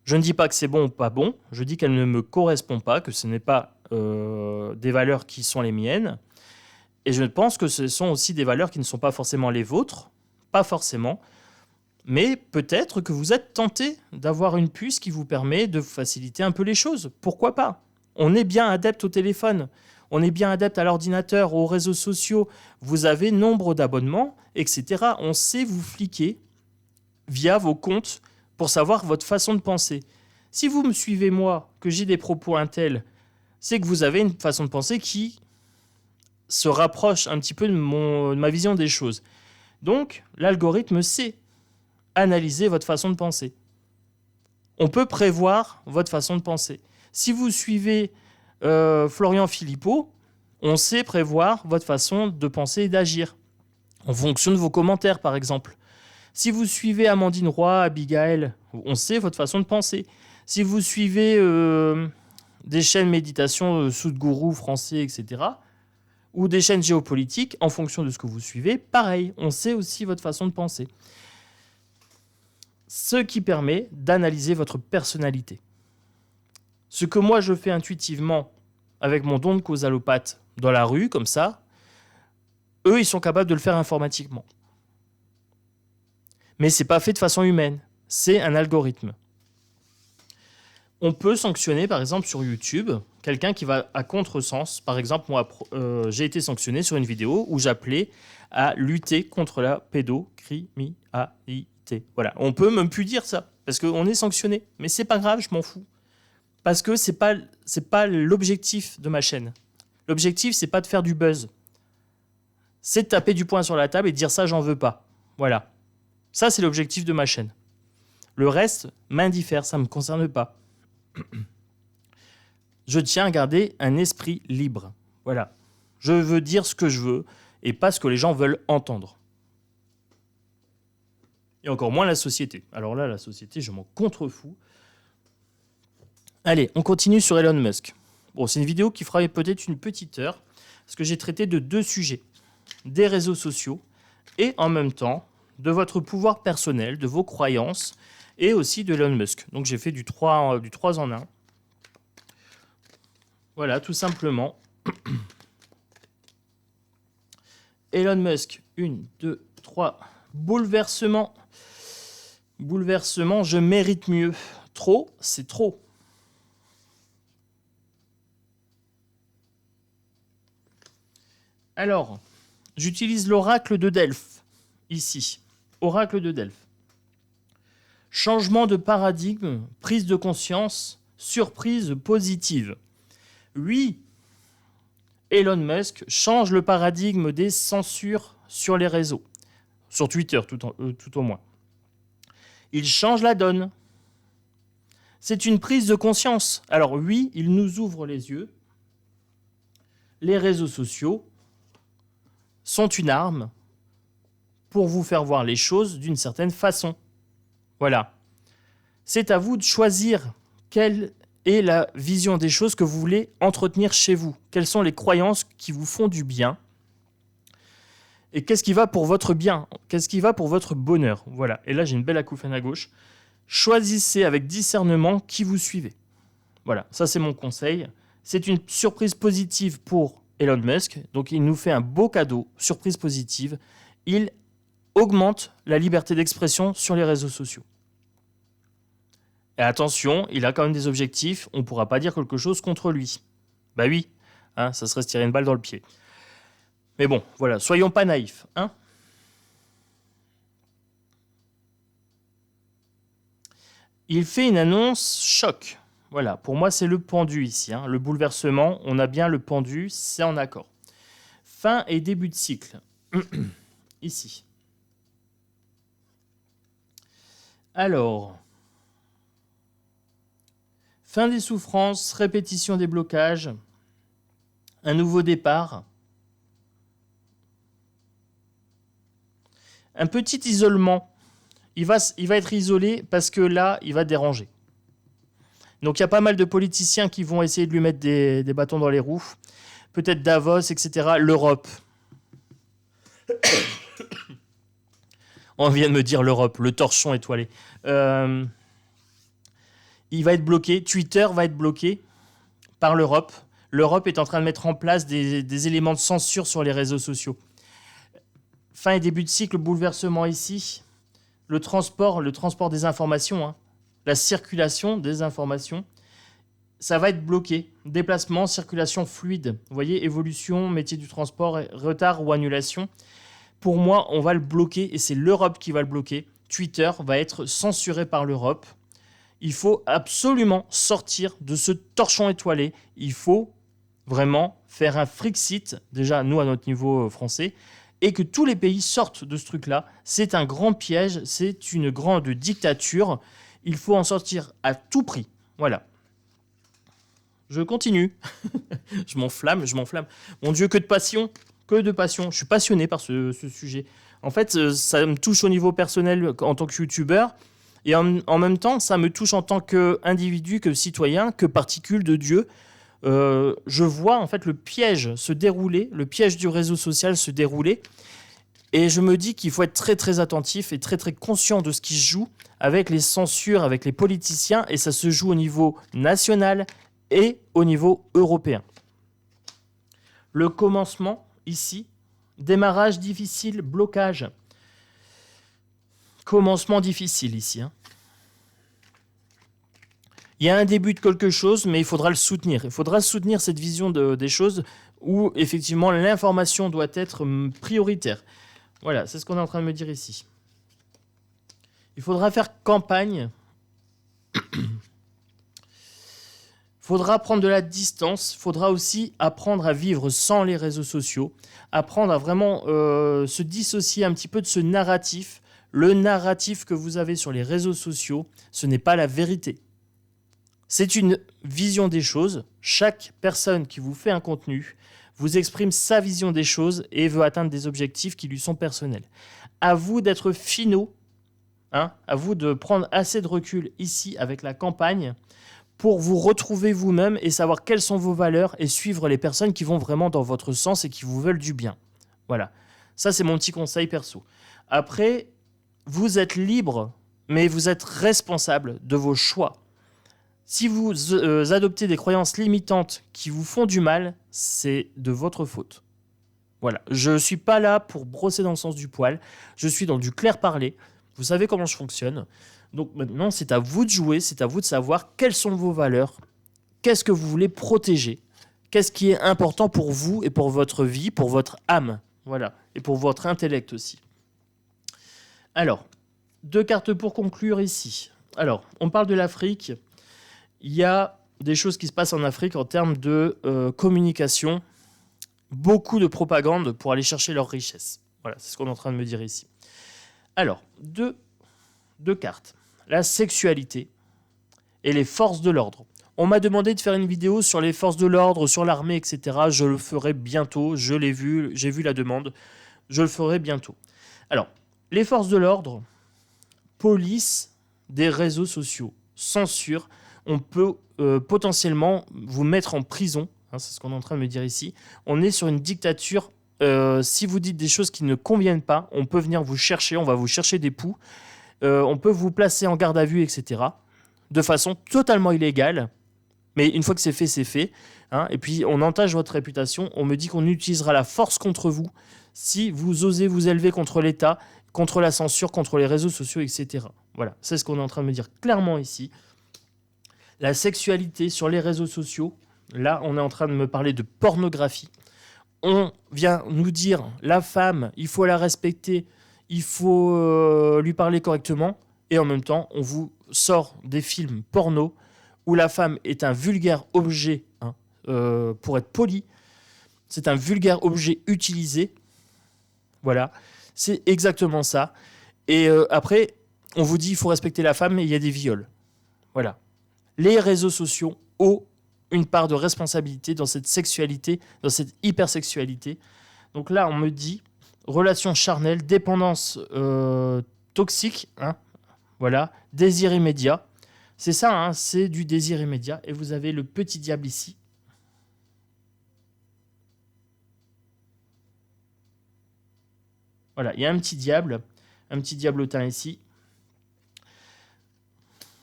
Je ne dis pas que c'est bon ou pas bon, je dis qu'elle ne me correspond pas, que ce n'est pas des valeurs qui sont les miennes. Et je pense que ce sont aussi des valeurs qui ne sont pas forcément les vôtres, pas forcément, mais peut-être que vous êtes tenté d'avoir une puce qui vous permet de faciliter un peu les choses. Pourquoi pas ? On est bien adepte au téléphone, on est bien adepte à l'ordinateur, aux réseaux sociaux, vous avez nombre d'abonnements, etc. On sait vous fliquer via vos comptes pour savoir votre façon de penser. Si vous me suivez moi, que j'ai des propos intels, c'est que vous avez une façon de penser qui se rapproche un petit peu de ma vision des choses. Donc, l'algorithme sait analyser votre façon de penser. On peut prévoir votre façon de penser. Si vous suivez Florian Philippot, on sait prévoir votre façon de penser et d'agir, en fonction de vos commentaires, par exemple. Si vous suivez Amandine Roy, Abigail, on sait votre façon de penser. Si vous suivez des chaînes méditation, Sadhguru français, etc., ou des chaînes géopolitiques, en fonction de ce que vous suivez, pareil, on sait aussi votre façon de penser. Ce qui permet d'analyser votre personnalité. Ce que moi je fais intuitivement avec mon don de causalopathe dans la rue, comme ça, eux, ils sont capables de le faire informatiquement. Mais ce n'est pas fait de façon humaine, c'est un algorithme. On peut sanctionner, par exemple, sur YouTube, quelqu'un qui va à contresens. Par exemple, moi, j'ai été sanctionné sur une vidéo où j'appelais à lutter contre la pédocriminalité. Voilà, on peut même plus dire ça, parce qu'on est sanctionné. Mais c'est pas grave, je m'en fous. Parce que c'est pas l'objectif de ma chaîne. L'objectif, c'est pas de faire du buzz. C'est de taper du poing sur la table et de dire ça, j'en veux pas. Voilà. Ça, c'est l'objectif de ma chaîne. Le reste m'indiffère, ça ne me concerne pas. Je tiens à garder un esprit libre. Voilà. Je veux dire ce que je veux et pas ce que les gens veulent entendre. Et encore moins la société. Alors là, la société, je m'en contrefous. Allez, on continue sur Elon Musk. Bon, c'est une vidéo qui fera peut-être une petite heure, parce que j'ai traité de 2 sujets. Des réseaux sociaux et en même temps de votre pouvoir personnel, de vos croyances et aussi de Elon Musk. Donc j'ai fait du 3 en 1. Voilà, tout simplement. Elon Musk, 1, 2, 3. Bouleversement. Bouleversement, je mérite mieux. Trop, c'est trop. Alors, j'utilise l'oracle de Delphes, ici. Oracle de Delphes. Changement de paradigme, prise de conscience, surprise positive. Oui, Elon Musk change le paradigme des censures sur les réseaux. Sur Twitter, tout au moins. Il change la donne. C'est une prise de conscience. Alors oui, il nous ouvre les yeux. Les réseaux sociaux sont une arme pour vous faire voir les choses d'une certaine façon. Voilà. C'est à vous de choisir quelle est la vision des choses que vous voulez entretenir chez vous. Quelles sont les croyances qui vous font du bien. Et qu'est-ce qui va pour votre bien? Qu'est-ce qui va pour votre bonheur? Voilà. Et là, j'ai une belle acouphène à gauche. Choisissez avec discernement qui vous suivez. Voilà, ça c'est mon conseil. C'est une surprise positive pour Elon Musk. Donc il nous fait un beau cadeau, surprise positive. Il augmente la liberté d'expression sur les réseaux sociaux. Et attention, il a quand même des objectifs. On ne pourra pas dire quelque chose contre lui. Bah oui, hein, ça serait se tirer une balle dans le pied. Mais bon, voilà, soyons pas naïfs, hein. Il fait une annonce choc. Voilà, pour moi, c'est le pendu ici, hein. Le bouleversement, on a bien le pendu, c'est en accord. Fin et début de cycle. Ici. Alors, fin des souffrances, répétition des blocages, un nouveau départ, un petit isolement. Il va être isolé parce que là, il va déranger. Donc il y a pas mal de politiciens qui vont essayer de lui mettre des bâtons dans les roues. Peut-être Davos, etc. L'Europe. On vient de me dire l'Europe, le torchon étoilé. Il va être bloqué. Twitter va être bloqué par l'Europe. L'Europe est en train de mettre en place des éléments de censure sur les réseaux sociaux. Fin et début de cycle, bouleversement ici. Le transport des informations, hein. La circulation des informations, ça va être bloqué. Déplacement, circulation fluide. Vous voyez, évolution, métier du transport, retard ou annulation. Pour moi, on va le bloquer et c'est l'Europe qui va le bloquer. Twitter va être censuré par l'Europe. Il faut absolument sortir de ce torchon étoilé. Il faut vraiment faire un Frexit, déjà nous à notre niveau français, et que tous les pays sortent de ce truc-là. C'est un grand piège, c'est une grande dictature. Il faut en sortir à tout prix. Voilà. Je continue. je m'enflamme. Mon Dieu, que de passion. Je suis passionné par ce sujet. En fait, ça me touche au niveau personnel en tant que youtubeur. Et en même temps, ça me touche en tant qu'individu, que citoyen, que particule de Dieu. Je vois en fait le piège se dérouler, le piège du réseau social se dérouler. Et je me dis qu'il faut être très très attentif et très très conscient de ce qui se joue avec les censures, avec les politiciens. Et ça se joue au niveau national et au niveau européen. Le commencement, ici, démarrage difficile, blocage. Commencement difficile ici, hein. Il y a un début de quelque chose, mais il faudra le soutenir. Il faudra soutenir cette vision des choses où, effectivement, l'information doit être prioritaire. Voilà, c'est ce qu'on est en train de me dire ici. Il faudra faire campagne. Il faudra prendre de la distance. Il faudra aussi apprendre à vivre sans les réseaux sociaux. Apprendre à vraiment se dissocier un petit peu de ce narratif. Le narratif que vous avez sur les réseaux sociaux, ce n'est pas la vérité. C'est une vision des choses. Chaque personne qui vous fait un contenu vous exprime sa vision des choses et veut atteindre des objectifs qui lui sont personnels. À vous d'être finaux, hein, à vous de prendre assez de recul ici avec la campagne pour vous retrouver vous-même et savoir quelles sont vos valeurs et suivre les personnes qui vont vraiment dans votre sens et qui vous veulent du bien. Voilà, ça c'est mon petit conseil perso. Après, vous êtes libre, mais vous êtes responsable de vos choix. Si vous adoptez des croyances limitantes qui vous font du mal, c'est de votre faute. Voilà, je ne suis pas là pour brosser dans le sens du poil, je suis dans du clair parler. Vous savez comment je fonctionne. Donc maintenant, c'est à vous de jouer, c'est à vous de savoir quelles sont vos valeurs, qu'est-ce que vous voulez protéger, qu'est-ce qui est important pour vous et pour votre vie, pour votre âme, voilà, et pour votre intellect aussi. Alors, 2 cartes pour conclure ici. Alors, on parle de l'Afrique. Il y a des choses qui se passent en Afrique en termes de communication. Beaucoup de propagande pour aller chercher leurs richesses. Voilà, c'est ce qu'on est en train de me dire ici. Alors, deux cartes. La sexualité et les forces de l'ordre. On m'a demandé de faire une vidéo sur les forces de l'ordre, sur l'armée, etc. Je le ferai bientôt. Je l'ai vu, j'ai vu la demande. Je le ferai bientôt. Alors, les forces de l'ordre, police des réseaux sociaux, censure. On peut potentiellement vous mettre en prison. Hein, c'est ce qu'on est en train de me dire ici. On est sur une dictature Si vous dites des choses qui ne conviennent pas, on peut venir vous chercher, on va vous chercher des poux, on peut vous placer en garde à vue, etc. De façon totalement illégale. Mais une fois que c'est fait, c'est fait. Hein. Et puis, on entache votre réputation. On me dit qu'on utilisera la force contre vous si vous osez vous élever contre l'État, contre la censure, contre les réseaux sociaux, etc. Voilà, c'est ce qu'on est en train de me dire clairement ici. La sexualité sur les réseaux sociaux, là, on est en train de me parler de pornographie. On vient nous dire, la femme, il faut la respecter, il faut lui parler correctement. Et en même temps, on vous sort des films porno où la femme est un vulgaire objet, hein, pour être poli, c'est un vulgaire objet utilisé. Voilà, c'est exactement ça. Et après, on vous dit il faut respecter la femme et il y a des viols. Voilà. Les réseaux sociaux ont une part de responsabilité dans cette sexualité, dans cette hypersexualité. Donc là, on me dit relation charnelle, dépendance toxique, hein, voilà, désir immédiat. C'est ça, hein, c'est du désir immédiat. Et vous avez le petit diable ici. Voilà, il y a un petit diablotin ici.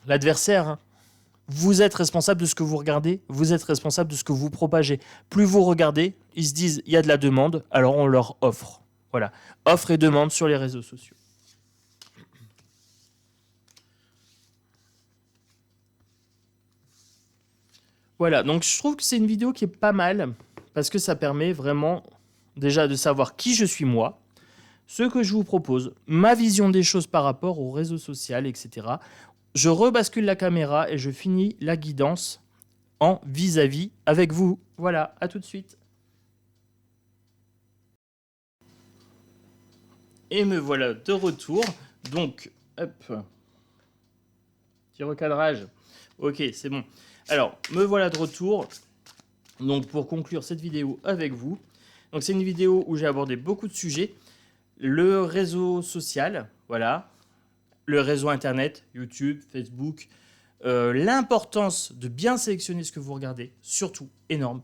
L'adversaire, hein. Vous êtes responsable de ce que vous regardez, vous êtes responsable de ce que vous propagez. Plus vous regardez, ils se disent il y a de la demande, alors on leur offre. Voilà, offre et demande sur les réseaux sociaux. Voilà, donc je trouve que c'est une vidéo qui est pas mal, parce que ça permet vraiment déjà de savoir qui je suis moi, ce que je vous propose, ma vision des choses par rapport aux réseaux sociaux, etc. Je rebascule la caméra et je finis la guidance en vis-à-vis avec vous. Voilà, à tout de suite. Et me voilà de retour. Donc, hop. Petit recadrage. Ok, c'est bon. Alors, me voilà de retour. Donc, pour conclure cette vidéo avec vous. Donc, c'est une vidéo où j'ai abordé beaucoup de sujets. Le réseau social, voilà. Le réseau Internet, YouTube, Facebook. L'importance de bien sélectionner ce que vous regardez. Surtout, énorme.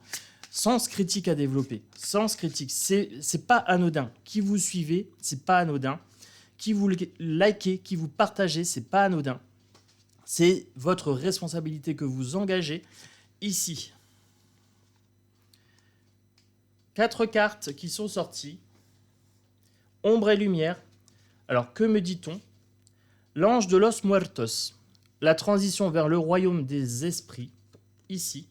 Sens critique à développer. Sens critique, c'est pas anodin. Qui vous suivez, c'est pas anodin. Qui vous likez, qui vous partagez, c'est pas anodin. C'est votre responsabilité que vous engagez ici. 4 cartes qui sont sorties. Ombre et lumière. Alors, que me dit-on? L'ange de los muertos. La transition vers le royaume des esprits. Ici.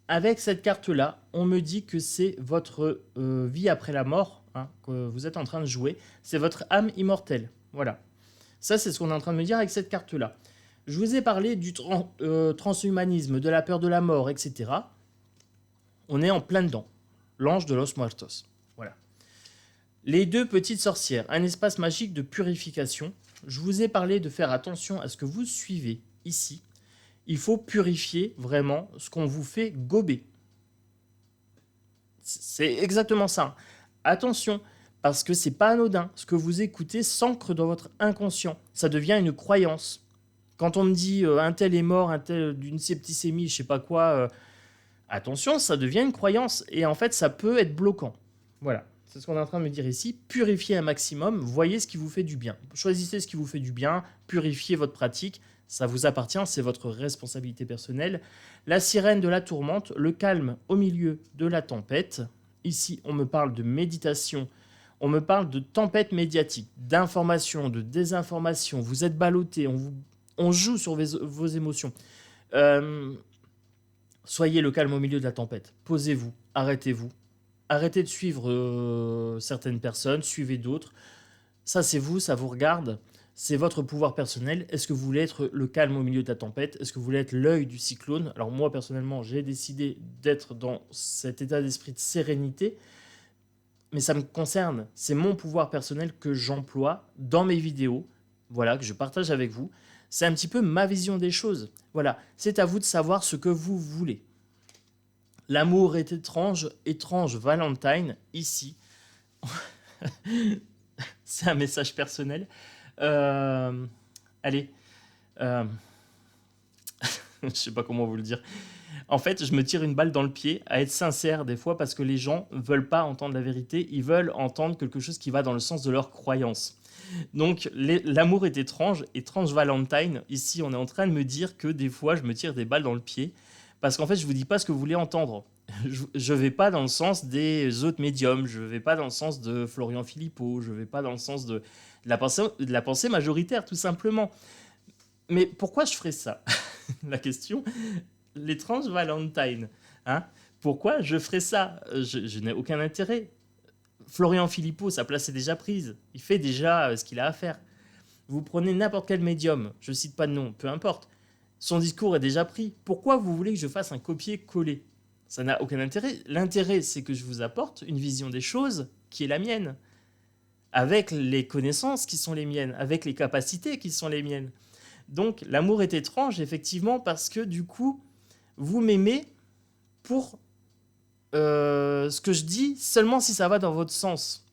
Avec cette carte-là, on me dit que c'est votre vie après la mort, hein, que vous êtes en train de jouer. C'est votre âme immortelle. Voilà. Ça, c'est ce qu'on est en train de me dire avec cette carte-là. Je vous ai parlé du transhumanisme, de la peur de la mort, etc. On est en plein dedans. L'ange de los muertos. Voilà. Les 2 petites sorcières. Un espace magique de purification. Je vous ai parlé de faire attention à ce que vous suivez ici. Il faut purifier vraiment ce qu'on vous fait gober. C'est exactement ça. Attention, parce que c'est pas anodin. Ce que vous écoutez s'ancre dans votre inconscient. Ça devient une croyance. Quand on me dit un tel est mort, un tel d'une septicémie, je sais pas quoi, attention, ça devient une croyance. Et en fait, ça peut être bloquant. Voilà. C'est ce qu'on est en train de me dire ici. Purifiez un maximum. Voyez ce qui vous fait du bien. Choisissez ce qui vous fait du bien. Purifiez votre pratique. Ça vous appartient, c'est votre responsabilité personnelle. La sirène de la tourmente, le calme au milieu de la tempête. Ici, on me parle de méditation, on me parle de tempête médiatique, d'information, de désinformation. Vous êtes ballotté, on joue sur vos émotions. Soyez le calme au milieu de la tempête. Posez-vous, arrêtez-vous. Arrêtez de suivre certaines personnes, suivez d'autres. Ça, c'est vous, ça vous regarde. C'est votre pouvoir personnel. Est-ce que vous voulez être le calme au milieu de la tempête? Est-ce que vous voulez être l'œil du cyclone? Alors moi, personnellement, j'ai décidé d'être dans cet état d'esprit de sérénité. Mais ça me concerne. C'est mon pouvoir personnel que j'emploie dans mes vidéos. Voilà, que je partage avec vous. C'est un petit peu ma vision des choses. Voilà, c'est à vous de savoir ce que vous voulez. L'amour est étrange, étrange Valentine, ici. C'est un message personnel. Allez, je sais pas comment vous le dire. En fait, je me tire une balle dans le pied à être sincère des fois parce que les gens ne veulent pas entendre la vérité, ils veulent entendre quelque chose qui va dans le sens de leur croyance. Donc, l'amour est étrange, étrange Valentine. Ici, on est en train de me dire que des fois, je me tire des balles dans le pied parce qu'en fait, je vous dis pas ce que vous voulez entendre. Je vais pas dans le sens des autres médiums, je vais pas dans le sens de Florian Philippot, je vais pas dans le sens de la pensée majoritaire, tout simplement. Mais pourquoi je ferais ça? La question, l'étrange Valentine. Hein, pourquoi je ferais ça? Je n'ai aucun intérêt. Florian Philippot, sa place est déjà prise. Il fait déjà ce qu'il a à faire. Vous prenez n'importe quel médium, je cite pas de nom, peu importe. Son discours est déjà pris. Pourquoi vous voulez que je fasse un copier-coller? Ça n'a aucun intérêt. L'intérêt, c'est que je vous apporte une vision des choses qui est la mienne, avec les connaissances qui sont les miennes, avec les capacités qui sont les miennes. Donc l'amour est étrange, effectivement, parce que du coup, vous m'aimez pour ce que je dis seulement si ça va dans votre sens.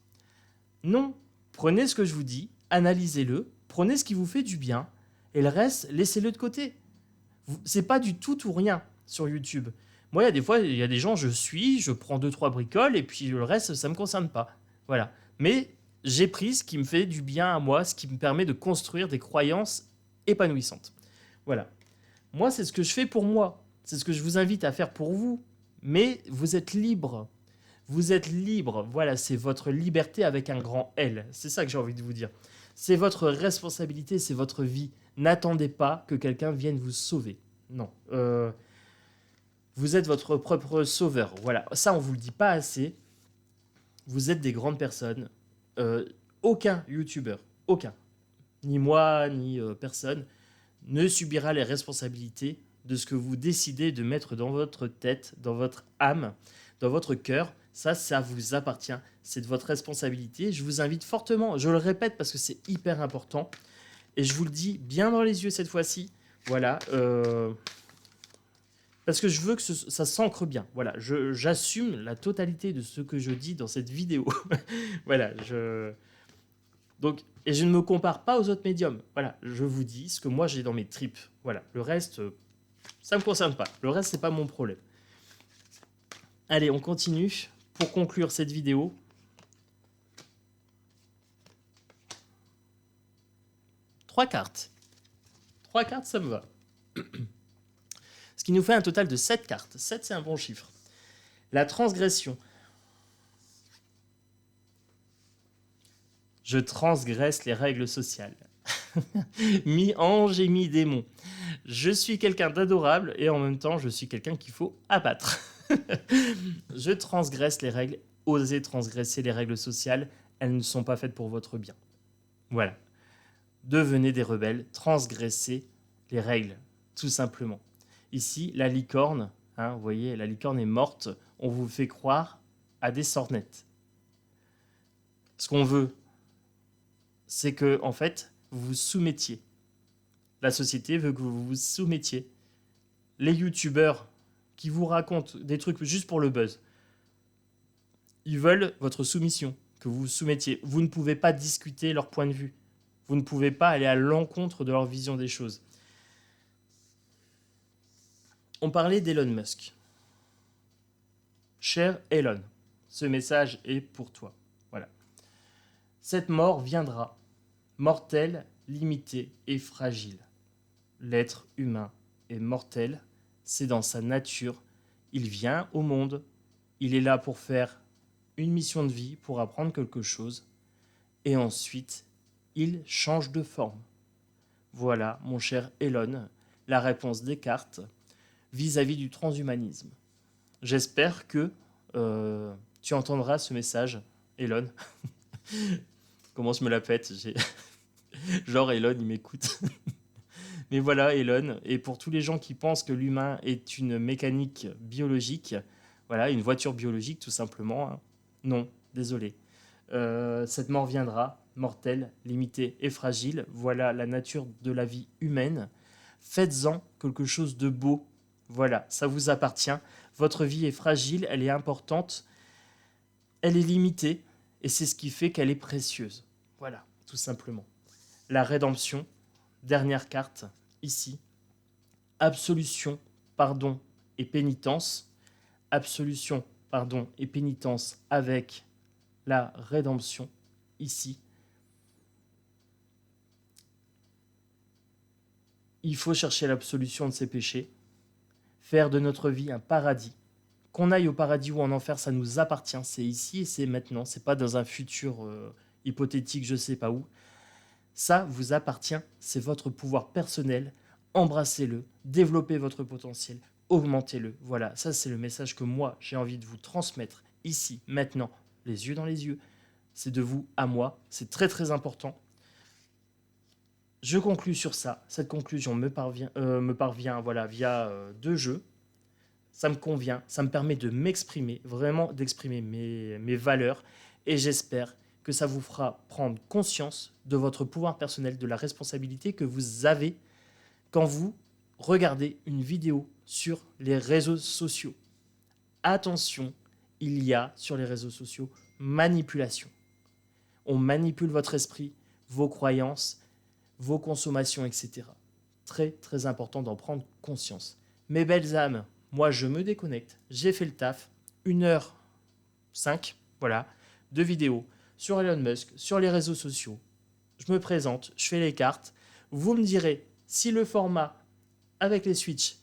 Non, prenez ce que je vous dis, analysez-le, prenez ce qui vous fait du bien, et le reste, laissez-le de côté. C'est pas du tout ou rien sur YouTube. Moi, il y a des fois, il y a des gens, je prends 2-3 bricoles, et puis le reste, ça me concerne pas. Voilà. Mais j'ai pris ce qui me fait du bien à moi, ce qui me permet de construire des croyances épanouissantes. Voilà. Moi, c'est ce que je fais pour moi. C'est ce que je vous invite à faire pour vous. Mais vous êtes libre. Vous êtes libre. Voilà, c'est votre liberté avec un grand L. C'est ça que j'ai envie de vous dire. C'est votre responsabilité, c'est votre vie. N'attendez pas que quelqu'un vienne vous sauver. Non. Vous êtes votre propre sauveur. Voilà. Ça, on vous le dit pas assez. Vous êtes des grandes personnes. Aucun YouTuber, aucun, ni moi, ni personne, ne subira les responsabilités de ce que vous décidez de mettre dans votre tête, dans votre âme, dans votre cœur. Ça vous appartient. C'est de votre responsabilité. Je vous invite fortement, je le répète parce que c'est hyper important, et je vous le dis bien dans les yeux cette fois-ci. Voilà. Parce que je veux que ça s'ancre bien. Voilà. J'assume la totalité de ce que je dis dans cette vidéo. Voilà. Donc, et je ne me compare pas aux autres médiums. Voilà, je vous dis ce que moi j'ai dans mes tripes. Voilà, le reste, ça ne me concerne pas. Le reste, c'est pas mon problème. Allez, on continue. Pour conclure cette vidéo, 3 cartes. 3 cartes, ça me va. Ce qui nous fait un total de 7 cartes. 7, c'est un bon chiffre. La transgression. Je transgresse les règles sociales. Mi-ange et mi-démon. Je suis quelqu'un d'adorable et en même temps, je suis quelqu'un qu'il faut abattre. Je transgresse les règles. Osez transgresser les règles sociales. Elles ne sont pas faites pour votre bien. Voilà. Devenez des rebelles. Transgressez les règles, tout simplement. Ici, la licorne, hein, vous voyez, la licorne est morte. On vous fait croire à des sornettes. Ce qu'on veut, c'est que, en fait, vous vous soumettiez. La société veut que vous vous soumettiez. Les youtubeurs qui vous racontent des trucs juste pour le buzz, ils veulent votre soumission, que vous vous soumettiez. Vous ne pouvez pas discuter leur point de vue. Vous ne pouvez pas aller à l'encontre de leur vision des choses. On parlait d'Elon Musk. Cher Elon, ce message est pour toi. Voilà. Cette mort viendra, mortelle, limitée et fragile. L'être humain est mortel, c'est dans sa nature. Il vient au monde, il est là pour faire une mission de vie, pour apprendre quelque chose, et ensuite, il change de forme. Voilà, mon cher Elon, la réponse Descartes vis-à-vis du transhumanisme. J'espère que tu entendras ce message, Elon. Comment je me la pète, genre Elon, il m'écoute. Mais voilà, Elon, et pour tous les gens qui pensent que l'humain est une mécanique biologique, voilà, une voiture biologique tout simplement, hein. Non, désolé. Cette mort viendra, mortelle, limitée et fragile. Voilà la nature de la vie humaine. Faites-en quelque chose de beau. Voilà, ça vous appartient. Votre vie est fragile, elle est importante, elle est limitée, et c'est ce qui fait qu'elle est précieuse. Voilà, tout simplement. La rédemption, dernière carte, ici. Absolution, pardon et pénitence. Absolution, pardon, et pénitence avec la rédemption ici. Il faut chercher l'absolution de ses péchés, faire de notre vie un paradis. Qu'on aille au paradis ou en enfer, ça nous appartient. C'est ici et c'est maintenant. C'est pas dans un futur hypothétique, je sais pas où. Ça vous appartient. C'est votre pouvoir personnel. Embrassez-le, développez votre potentiel, augmentez-le. Voilà, ça c'est le message que moi j'ai envie de vous transmettre ici, maintenant, les yeux dans les yeux. C'est de vous à moi. C'est très très important. Je conclus sur ça. Cette conclusion me parvient voilà, via 2 jeux. Ça me convient, ça me permet de m'exprimer, vraiment d'exprimer mes valeurs. Et j'espère que ça vous fera prendre conscience de votre pouvoir personnel, de la responsabilité que vous avez quand vous regardez une vidéo sur les réseaux sociaux. Attention, il y a sur les réseaux sociaux manipulation. On manipule votre esprit, vos croyances, vos consommations, etc. Très, très important d'en prendre conscience. Mes belles âmes, moi, je me déconnecte. J'ai fait le taf. 1h05, voilà, de vidéos sur Elon Musk, sur les réseaux sociaux. Je me présente, je fais les cartes. Vous me direz si le format avec les switches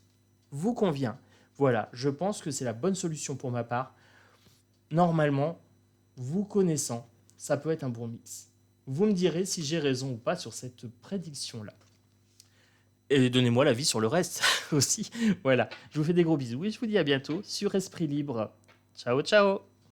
vous convient. Voilà, je pense que c'est la bonne solution pour ma part. Normalement, vous connaissant, ça peut être un bon mix. Vous me direz si j'ai raison ou pas sur cette prédiction-là. Et donnez-moi l'avis sur le reste aussi. Voilà, je vous fais des gros bisous et je vous dis à bientôt sur Esprit Libre. Ciao, ciao!